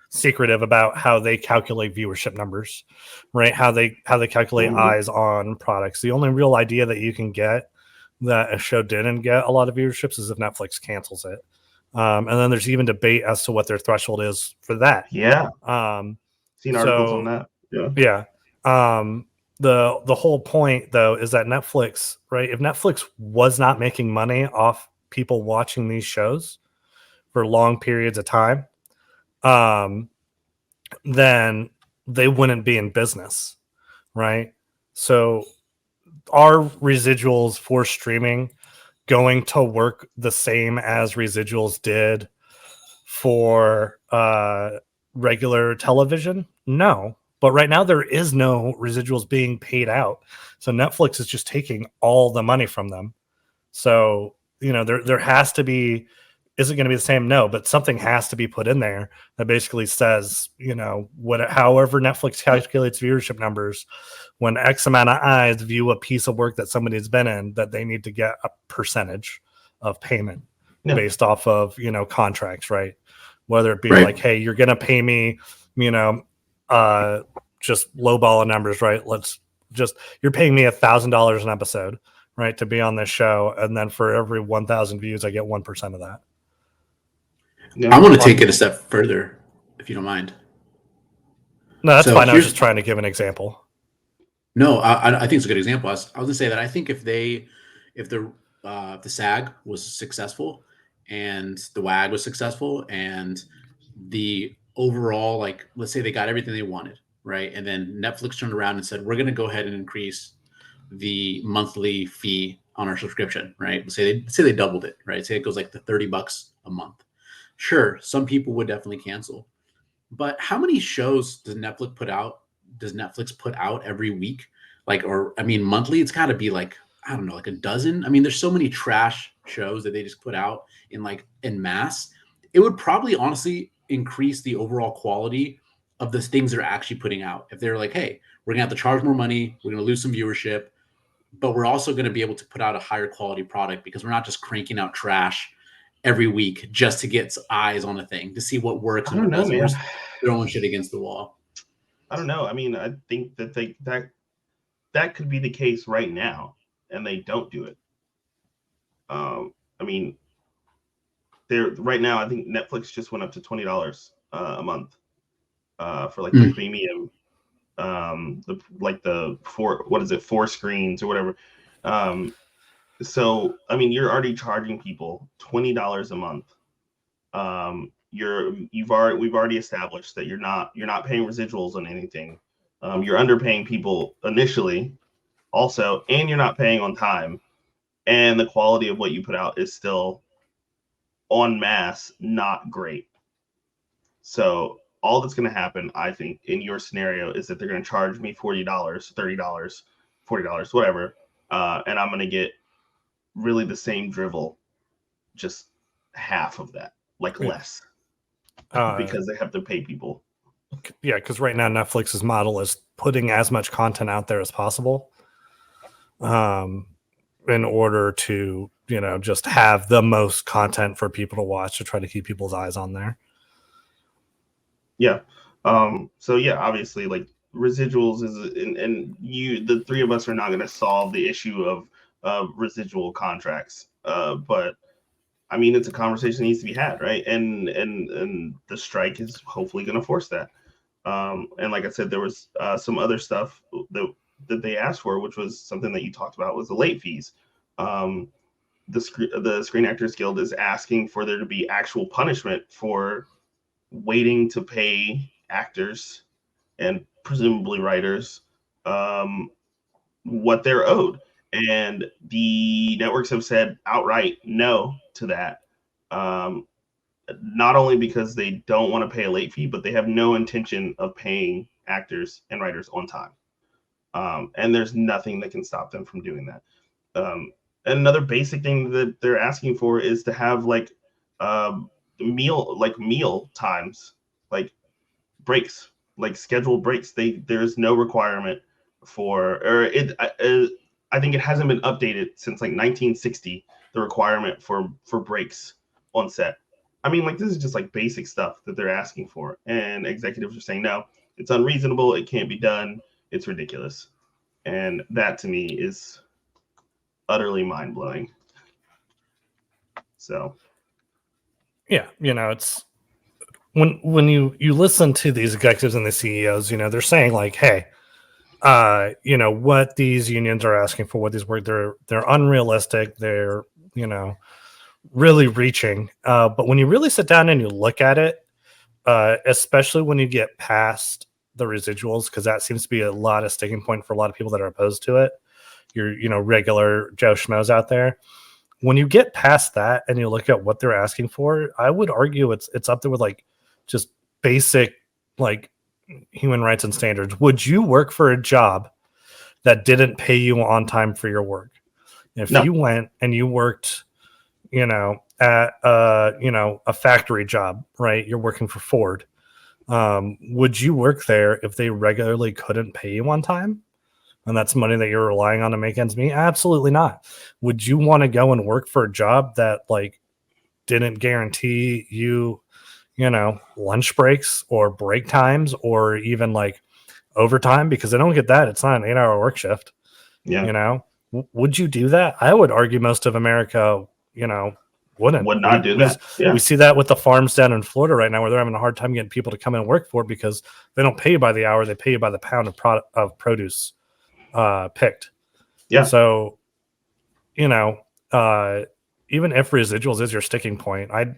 secretive about how they calculate viewership numbers, right? How they calculate eyes on products. The only real idea that you can get that a show didn't get a lot of viewerships is if Netflix cancels it. And then there's even debate as to what their threshold is for that. Yeah. Seen articles on that. Yeah. The whole point though is that Netflix, right? If Netflix was not making money off people watching these shows for long periods of time, then they wouldn't be in business, right? So are residuals for streaming going to work the same as residuals did for regular television? No. But right now there is no residuals being paid out. So Netflix is just taking all the money from them. So, there has to be, is it going to be the same? No, but something has to be put in there that basically says, however Netflix calculates viewership numbers, when X amount of eyes view a piece of work that somebody's been in, that they need to get a percentage of payment based off of, contracts, right? Whether it be like, hey, you're going to pay me, just lowballing numbers, right? You're paying me $1,000 an episode, right, to be on this show, and then for every 1,000 views, I get 1% of that. I want to take it a step further, if you don't mind. No, that's fine. I was just trying to give an example. No, I think it's a good example. I was going to say that I think if the SAG was successful and the WAG was successful and the overall, like, let's say they got everything they wanted, right? And then Netflix turned around and said, we're going to go ahead and increase the monthly fee on our subscription, right? Say they doubled it, right? Say it goes like to $30 a month. Sure, some people would definitely cancel. But how many shows does Netflix put out every week? Monthly, it's got to be like, I don't know, like a dozen. I mean, there's so many trash shows that they just put out in mass. It would probably honestly increase the overall quality of the things they're actually putting out. If they're like, hey, we're going to have to charge more money, we're going to lose some viewership, but we're also going to be able to put out a higher quality product because we're not just cranking out trash every week just to get eyes on a thing, to see what works and what doesn't. We're throwing shit against the wall. I don't know. I mean, I think that that could be the case right now, and they don't do it. I mean, right now, I think Netflix just went up to $20 a month for like the premium, the four screens or whatever. So I mean, you're already charging people $20 a month. We've already established that you're not paying residuals on anything. You're underpaying people initially, also, and you're not paying on time, and the quality of what you put out is still en masse not great. So all that's going to happen, I think, in your scenario is that they're going to charge me $40, $30, $40, whatever, and I'm going to get really the same drivel, just half of that, less, because they have to pay people. Yeah, because right now Netflix's model is putting as much content out there as possible, in order to just have the most content for people to watch, to try to keep people's eyes on there. Yeah. So yeah, obviously, like, residuals is, and the three of us are not going to solve the issue of residual contracts. But I mean, it's a conversation that needs to be had, right? And the strike is hopefully going to force that. And like I said, there was some other stuff that they asked for, which was something that you talked about, was the late fees. The Screen Actors Guild is asking for there to be actual punishment for waiting to pay actors and presumably writers what they're owed. And the networks have said outright no to that. Not only because they don't want to pay a late fee, but they have no intention of paying actors and writers on time. And there's nothing that can stop them from doing that. And another basic thing that they're asking for is to have meal times, like breaks, like scheduled breaks. There's no requirement for, I think it hasn't been updated since like 1960, the requirement for breaks on set. I mean, like, this is just like basic stuff that they're asking for. And executives are saying, no, it's unreasonable. It can't be done. It's ridiculous. And that to me is utterly mind blowing. So, yeah, it's when you listen to these executives and the CEOs, they're saying like, hey, what these unions are asking for, what these work, they're unrealistic. They're, really reaching. But when you really sit down and you look at it, especially when you get past the residuals, because that seems to be a lot of sticking point for a lot of people that are opposed to it. Your regular Joe Schmoes out there. When you get past that and you look at what they're asking for, I would argue it's up there with like just basic like human rights and standards. Would you work for a job that didn't pay you on time for your work? If you went and you worked, at a factory job, right? You're working for Ford. Would you work there if they regularly couldn't pay you on time? And that's money that you're relying on to make ends meet? Absolutely not. Would you want to go and work for a job that like didn't guarantee you, lunch breaks or break times or even like overtime? Because they don't get that. It's not an 8-hour work shift. Yeah. Would you do that? I would argue most of America, would not do that. Yeah. We see that with the farms down in Florida right now, where they're having a hard time getting people to come in and work for it because they don't pay you by the hour; they pay you by the pound of produce picked. Yeah. So, even if residuals is your sticking point, I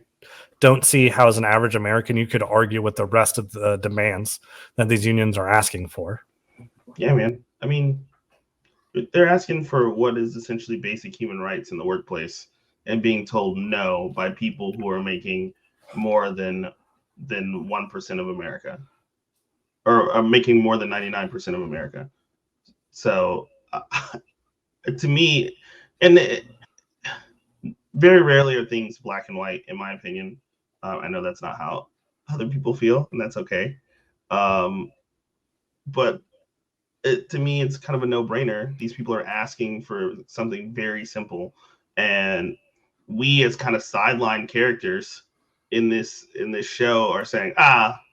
don't see how, as an average American, you could argue with the rest of the demands that these unions are asking for. Yeah, man. I mean, they're asking for what is essentially basic human rights in the workplace, and being told no by people who are making more than 1% of America, or are making more than 99% of America. So, to me, and very rarely are things black and white, in my opinion. I know that's not how other people feel, and that's okay. But to me, it's kind of a no-brainer. These people are asking for something very simple, and we, as kind of sideline characters in this show, are saying,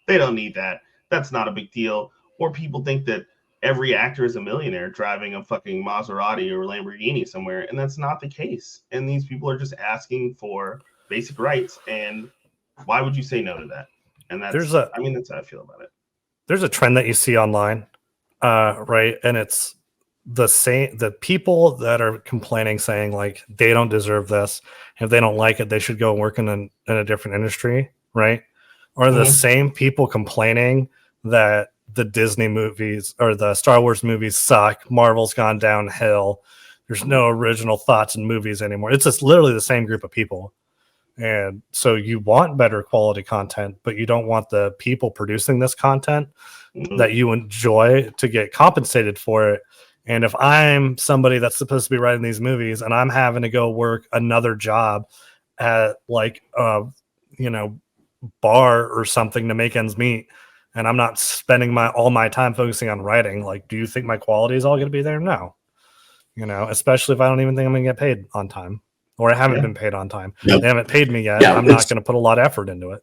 they don't need that. That's not a big deal. Or people think that every actor is a millionaire driving a fucking Maserati or Lamborghini somewhere, and that's not the case. And these people are just asking for basic rights, and why would you say no to that? And that's how I feel about it. There's a trend that you see online, right? And it's the people that are complaining, saying like they don't deserve this. If they don't like it, they should go work in a different industry, right? Are the same people complaining that the Disney movies or the Star Wars movies suck, Marvel's gone downhill, there's no original thoughts in movies anymore. It's just literally the same group of people. And so you want better quality content, but you don't want the people producing this content that you enjoy to get compensated for it. And if I'm somebody that's supposed to be writing these movies and I'm having to go work another job at like bar or something to make ends meet, and I'm not spending all my time focusing on writing, like, do you think my quality is all going to be there? No. Especially if I don't even think I'm going to get paid on time, or I haven't been paid on time. Yep. They haven't paid me yet. Yeah, I'm not going to put a lot of effort into it.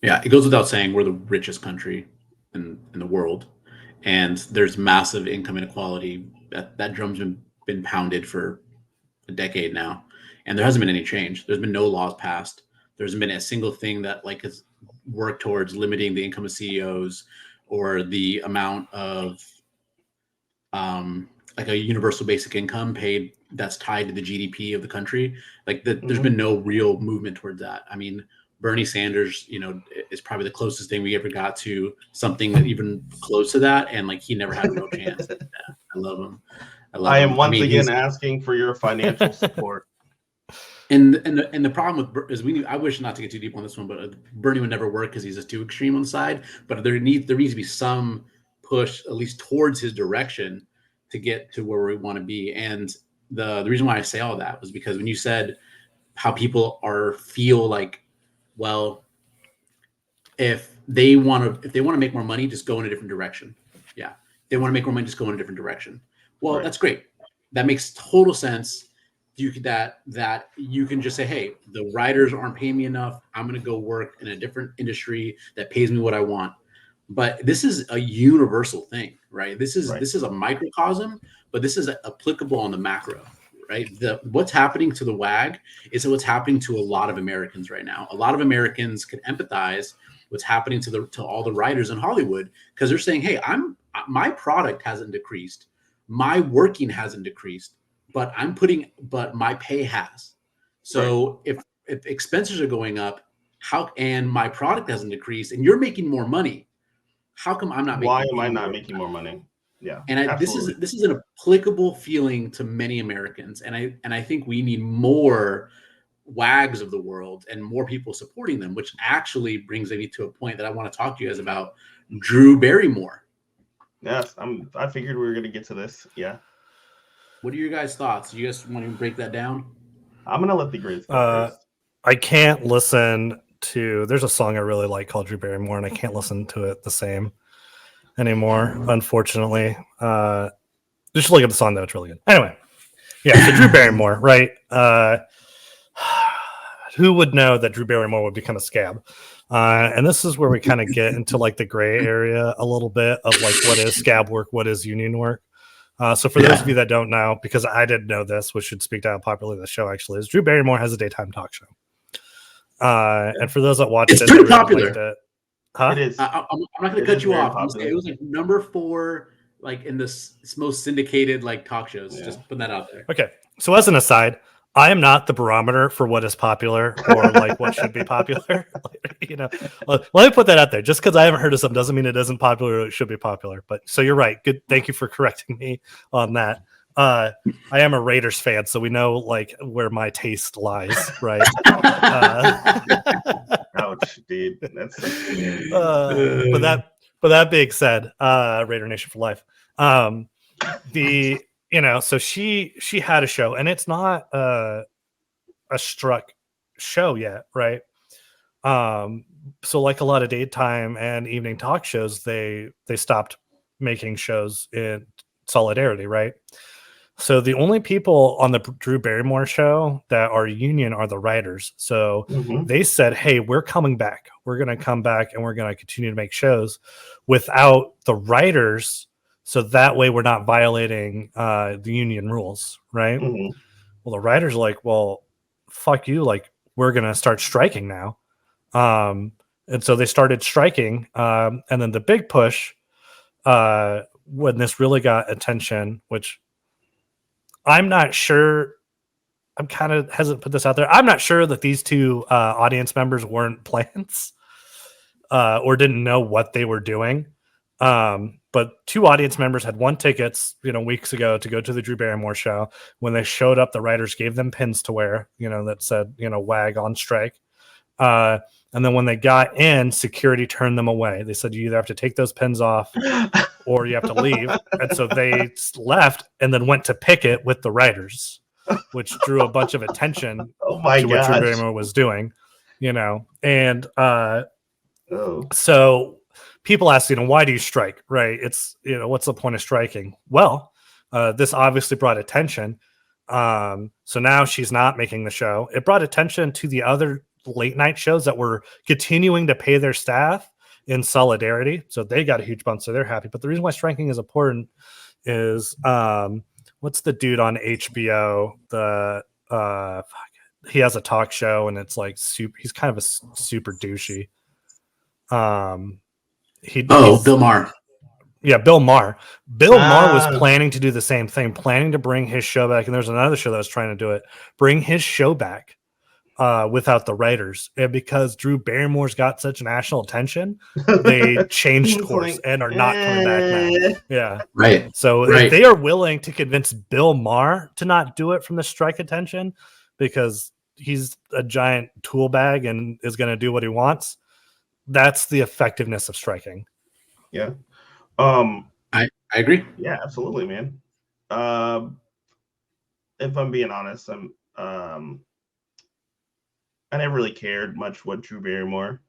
Yeah, it goes without saying we're the richest country in the world, and there's massive income inequality. That drum's been pounded for a decade now, and there hasn't been any change. There's been no laws passed. There hasn't been a single thing that like has worked towards limiting the income of CEOs or the amount of like a universal basic income paid that's tied to the GDP of the country. Like there's been no real movement towards that. I mean, Bernie Sanders, is probably the closest thing we ever got to something that even close to that, and like he never had a real chance. Yeah, I love him. I am once again asking for your financial support. And the problem with is I wish not to get too deep on this one, but Bernie would never work because he's just too extreme on the side. But there needs to be some push, at least towards his direction, to get to where we want to be. And the reason why I say all that was because when you said how people feel like, well, if they want to make more money, just go in a different direction. Yeah, if they want to make more money, just go in a different direction. Well, That's great. That makes total sense. that you can just say, hey, the writers aren't paying me enough. I'm going to go work in a different industry that pays me what I want. But this is a universal thing, right? This is a microcosm, but this is applicable on the macro, right? What's happening to the WAG is what's happening to a lot of Americans right now. A lot of Americans can empathize what's happening to all the writers in Hollywood, because they're saying, hey, my product hasn't decreased, my working hasn't decreased, but my pay has. So if expenses are going up, and my product hasn't decreased, and you're making more money, how come I'm not making? Why am I not making more money? Yeah, and this is an applicable feeling to many Americans, and I think we need more WAGs of the world and more people supporting them, which actually brings me to a point that I want to talk to you guys about. Drew Barrymore. Yes, I figured we were going to get to this. Yeah. What are your guys' thoughts? Do you guys want to break that down? I'm going to let the Grizz go first. I can't listen to. There's a song I really like called Drew Barrymore, and I can't listen to it the same anymore, unfortunately. Just look at the song, though. It's really good. Anyway, yeah, so Drew Barrymore, right? Who would know that Drew Barrymore would become a scab? And this is where we kind of get into like the gray area a little bit of like what is scab work, what is union work. So for those of you that don't know, because I didn't know this, which should speak to how popular the show actually is, Drew Barrymore has a daytime talk show. And for those that watched it's pretty popular. It is. I'm not going to cut you off. It was like number 4, like in the most syndicated like talk shows. Yeah. Just putting that out there. Okay. So as an aside, I am not the barometer for what is popular or like what should be popular. Let me put that out there. Just because I haven't heard of something doesn't mean it isn't popular or it should be popular. But so you're right. Good. Thank you for correcting me on that. I am a Raiders fan, so we know like where my taste lies, right? Ouch, dude. That's but that being said, Raider Nation for life. So she had a show, and it's not a struck show yet, right? So like a lot of daytime and evening talk shows, they stopped making shows in solidarity, right? So the only people on the Drew Barrymore show that are union are the writers. So they said, hey, we're coming back. We're going to come back and we're going to continue to make shows without the writers. So that way we're not violating the union rules, right? Well, the writers are like, well, fuck you. Like, we're going to start striking now. And so they started striking. And then the big push, when this really got attention, which I'm not sure, I'm kind of hesitant to put this out there. I'm not sure that these two audience members weren't plants or didn't know what they were doing. But two audience members had won tickets, weeks ago to go to the Drew Barrymore show. When they showed up, the writers gave them pins to wear, that said, WAG on strike. And then when they got in, security turned them away. They said, you either have to take those pins off or you have to leave. And so they left and then went to picket with the writers, which drew a bunch of attention to what Drew Barrymore was doing, and so people ask, why do you strike? Right. It's, what's the point of striking? Well, this obviously brought attention. So now she's not making the show. It brought attention to the other late night shows that were continuing to pay their staff in solidarity. So they got a huge bump. So they're happy. But the reason why striking is important is, what's the dude on HBO? He has a talk show and it's like he's kind of a super douchey. Bill Maher. Yeah, Bill Maher. Bill Maher was planning to do the same thing, planning to bring his show back. And there's another show that was trying to do it, bring his show back without the writers. And because Drew Barrymore's got such national attention, they changed course and are not coming back now. Yeah. Right. So if they are willing to convince Bill Maher to not do it from the strike attention because he's a giant tool bag and is going to do what he wants, that's the effectiveness of striking. Yeah. I agree. Yeah, absolutely, man. If I'm being honest, I never really cared much what Drew Barrymore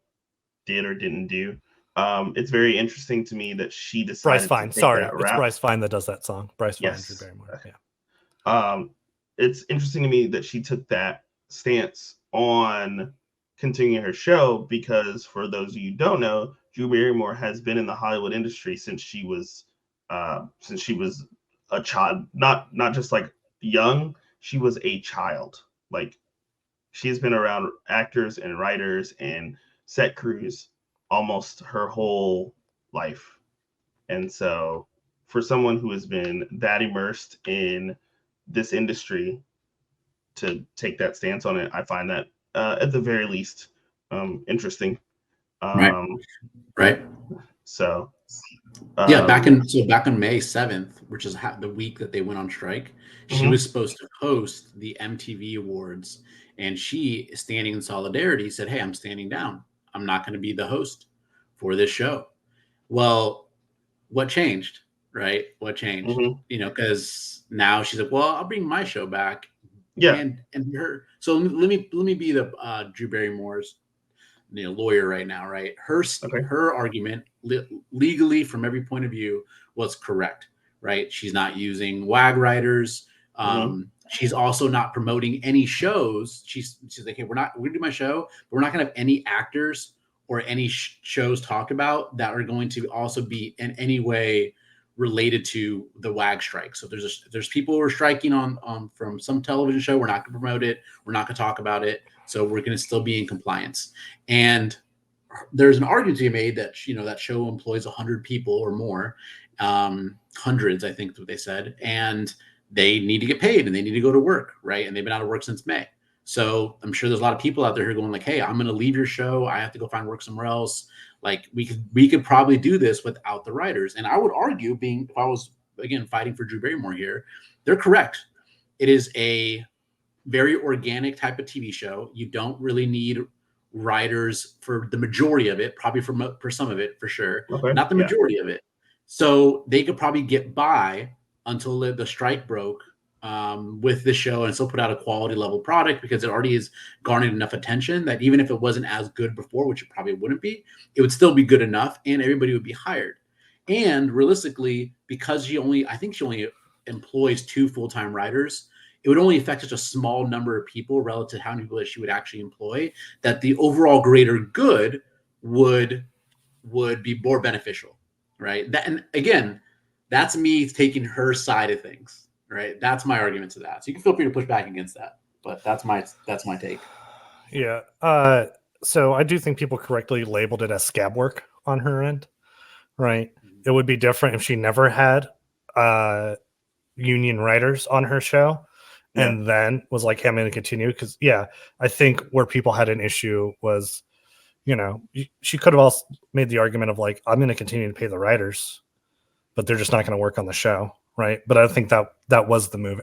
did or didn't do. It's very interesting to me that she decided Bryce Fine. Sorry, it's Bryce Fine that does that song. Bryce Fine, Drew Barrymore. Yeah. it's interesting to me that she took that stance on continuing her show, because for those of you who don't know, Drew Barrymore has been in the Hollywood industry since she was a child, not just like young. She was a child. Like, she's been around actors and writers and set crews almost her whole life. And so for someone who has been that immersed in this industry to take that stance on it, I find that at the very least interesting. Right. So back on May 7th, which is the week that they went on strike, she was supposed to host the MTV Awards, and she, standing in solidarity, said, "Hey, I'm standing down. I'm not going to be the host for this show." Well, what changed, right? What changed? Because now she's like, "Well, I'll bring my show back." Yeah. And her. So let me be the Drew Barrymore's lawyer right now, right? Her argument legally, from every point of view, was correct, right? She's not using WAG writers. She's also not promoting any shows. She's like, "Hey, we're gonna do my show, but we're not gonna have any actors or any shows talked about that are going to also be in any way related to the WAG strike." So there's people who are striking on from some television show. We're not going to promote it. We're not going to talk about it. So we're going to still be in compliance. And there's an argument to be made that that show employs 100 people or more, hundreds, I think, what they said, and they need to get paid and they need to go to work, right? And they've been out of work since May. So I'm sure there's a lot of people out there who are going like, "Hey, I'm going to leave your show. I have to go find work somewhere else." Like, we could probably do this without the writers. And I would argue, if I was, again, fighting for Drew Barrymore here, they're correct. It is a very organic type of TV show. You don't really need writers for the majority of it, probably for some of it, for sure. Not the majority of it. So they could probably get by until the strike broke with the show and still put out a quality level product, because it already has garnered enough attention that even if it wasn't as good before, which it probably wouldn't be, it would still be good enough and everybody would be hired. And realistically, because I think she only employs 2 full-time writers, it would only affect such a small number of people relative to how many people that she would actually employ, that the overall greater good would be more beneficial, right? And again, that's me taking her side of things, right? That's my argument to that. So you can feel free to push back against that, but that's my take. Yeah. So I do think people correctly labeled it as scab work on her end, right? It would be different if she never had union writers on her show. And then was like, "Hey, I'm going to continue." Because, I think where people had an issue was, she could have also made the argument of like, "I'm going to continue to pay the writers, but they're just not going to work on the show." Right. But I think that was the move.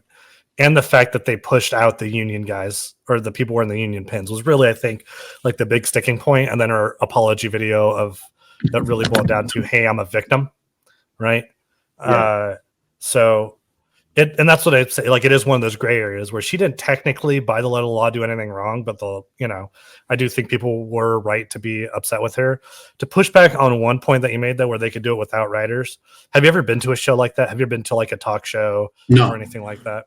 And the fact that they pushed out the union guys, or the people wearing the union pins, was really, I think, like the big sticking point. And then her apology video that really boiled down to, "Hey, I'm a victim." Right. So and that's what I'd say. Like, it is one of those gray areas where she didn't technically, by the letter of the law, do anything wrong, but I do think people were right to be upset with her. To push back on one point that you made, though, where they could do it without writers. Have you ever been to a show like that? Have you ever been to like a talk show or anything like that?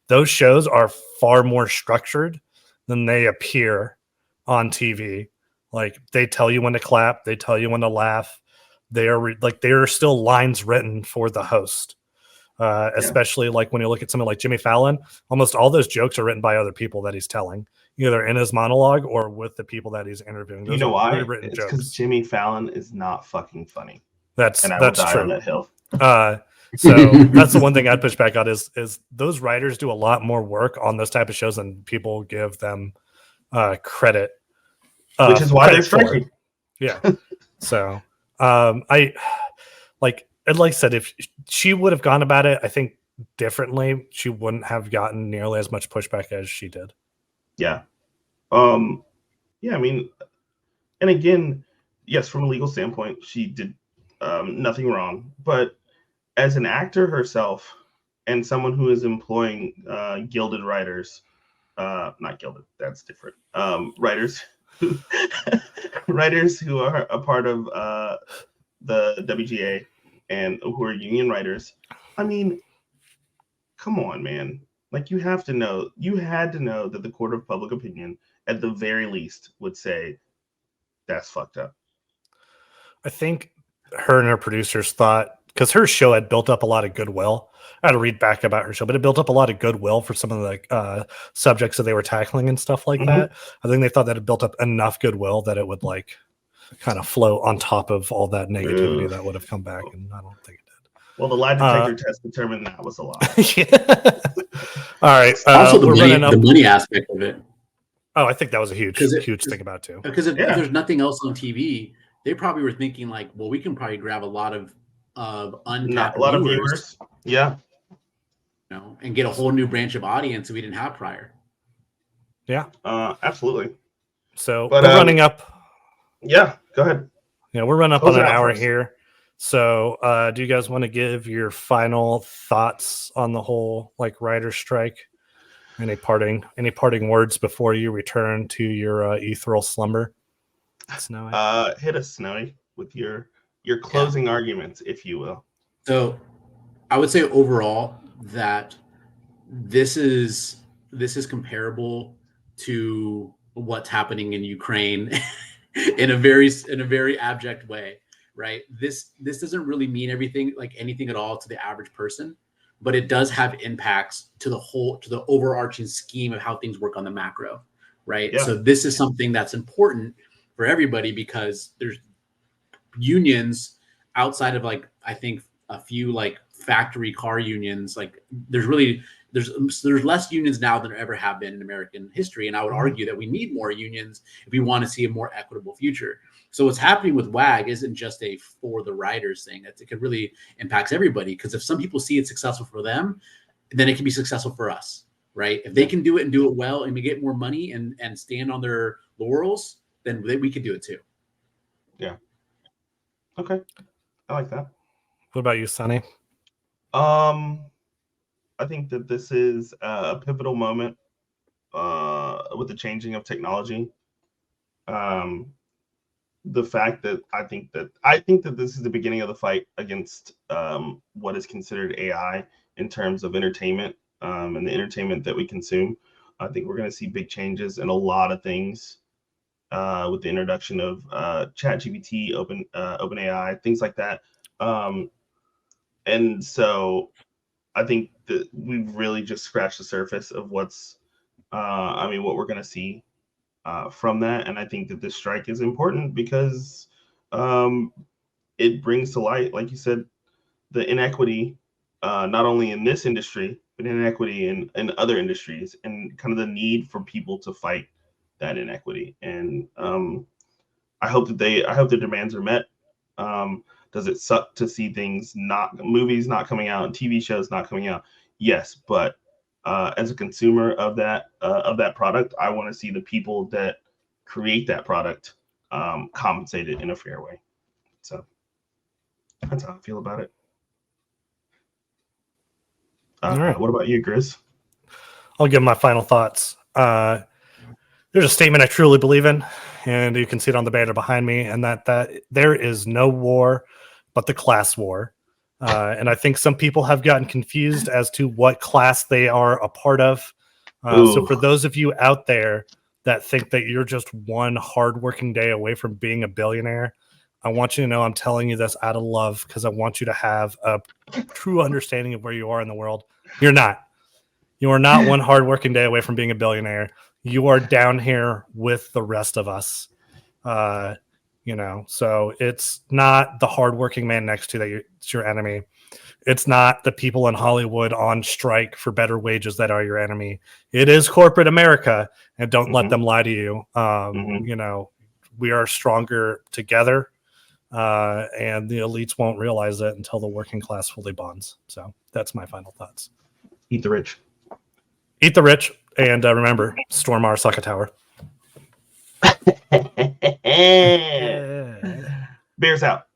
Those shows are far more structured than they appear on TV. Like, they tell you when to clap, they tell you when to laugh. There are still lines written for the host. Especially like when you look at something like Jimmy Fallon, almost all those jokes are written by other people that he's telling, either in his monologue or with the people that he's interviewing. Those you know why? It's because Jimmy Fallon is not fucking funny. That's true. On that hill. So that's the one thing I'd push back on is those writers do a lot more work on those type of shows than people give them credit. Which is why they're striking. Yeah. So and like I said, if she would have gone about it, I think, differently, she wouldn't have gotten nearly as much pushback as she did. Yeah. I mean, and again, yes, from a legal standpoint, she did nothing wrong. But as an actor herself and someone who is employing gilded writers, not gilded, that's different, writers who are a part of the WGA and who are union writers. I mean, come on, man. Like, you had to know that the court of public opinion, at the very least, would say that's fucked up. I think her and her producers thought, because her show had built up a lot of goodwill. I had to read back about her show, but it built up a lot of goodwill for some of the subjects that they were tackling and stuff like that. I think they thought that it built up enough goodwill that it would like kind of float on top of all that negativity that would have come back, and I don't think it did. Well, the lie detector test determined that was a lie. All right. Also, the money aspect of it. Oh, I think that was a huge thing about it too. Because if there's nothing else on TV, they probably were thinking like, well, we can probably grab a lot of untapped viewers. Yeah. You know, and get a whole new branch of audience that we didn't have prior. Yeah. Absolutely. So we're running up. Yeah, go ahead. Yeah, we're running up on an hour here. So do you guys want to give your final thoughts on the whole like writer's strike? Any parting words before you return to your ethereal slumber? Snowy? Hit us, Snowy, with your closing arguments, if you will. So I would say overall that this is comparable to what's happening in Ukraine in a very abject way, right? This doesn't really mean anything at all to the average person, but it does have impacts to the overarching scheme of how things work on the macro, right? Yeah. So this is something that's important for everybody because there's unions outside of like, I think a few like factory car unions, like there's less unions now than there ever have been in American history. And I would argue that we need more unions if we want to see a more equitable future. So what's happening with WAG isn't just a for the writers thing. It could really impacts everybody because if some people see it successful for them, then it can be successful for us, right? If they can do it and do it well and we get more money and stand on their laurels, then we can do it too. Yeah. Okay. I like that. What about you, Sonny? I think that this is a pivotal moment with the changing of technology. The fact that I think that this is the beginning of the fight against what is considered AI in terms of entertainment and the entertainment that we consume. I think we're going to see big changes in a lot of things with the introduction of ChatGPT, OpenAI, things like that. And so I think that we've really just scratched the surface of what we're going to see from that. And I think that this strike is important because it brings to light, like you said, the inequity, not only in this industry, but inequity in other industries and kind of the need for people to fight that inequity. And I hope their demands are met. Does it suck to see movies not coming out and TV shows not coming out? Yes, but as a consumer of that product, I want to see the people that create that product compensated in a fair way. So that's how I feel about it. All right. What about you, Grizz? I'll give my final thoughts. There's a statement I truly believe in, and you can see it on the banner behind me, and that there is no war but the class war. And I think some people have gotten confused as to what class they are a part of. So for those of you out there that think that you're just one hardworking day away from being a billionaire, I want you to know I'm telling you this out of love because I want you to have a true understanding of where you are in the world. You're not. You are not one hardworking day away from being a billionaire. You are down here with the rest of us. So it's not the hardworking man next to you that's your enemy. It's not the people in Hollywood on strike for better wages that are your enemy. It is corporate America, and don't let them lie to you. We are stronger together, and the elites won't realize it until the working class fully bonds. So that's my final thoughts. Eat the rich. Eat the rich, and remember, storm Arasaka Tower. Bears out.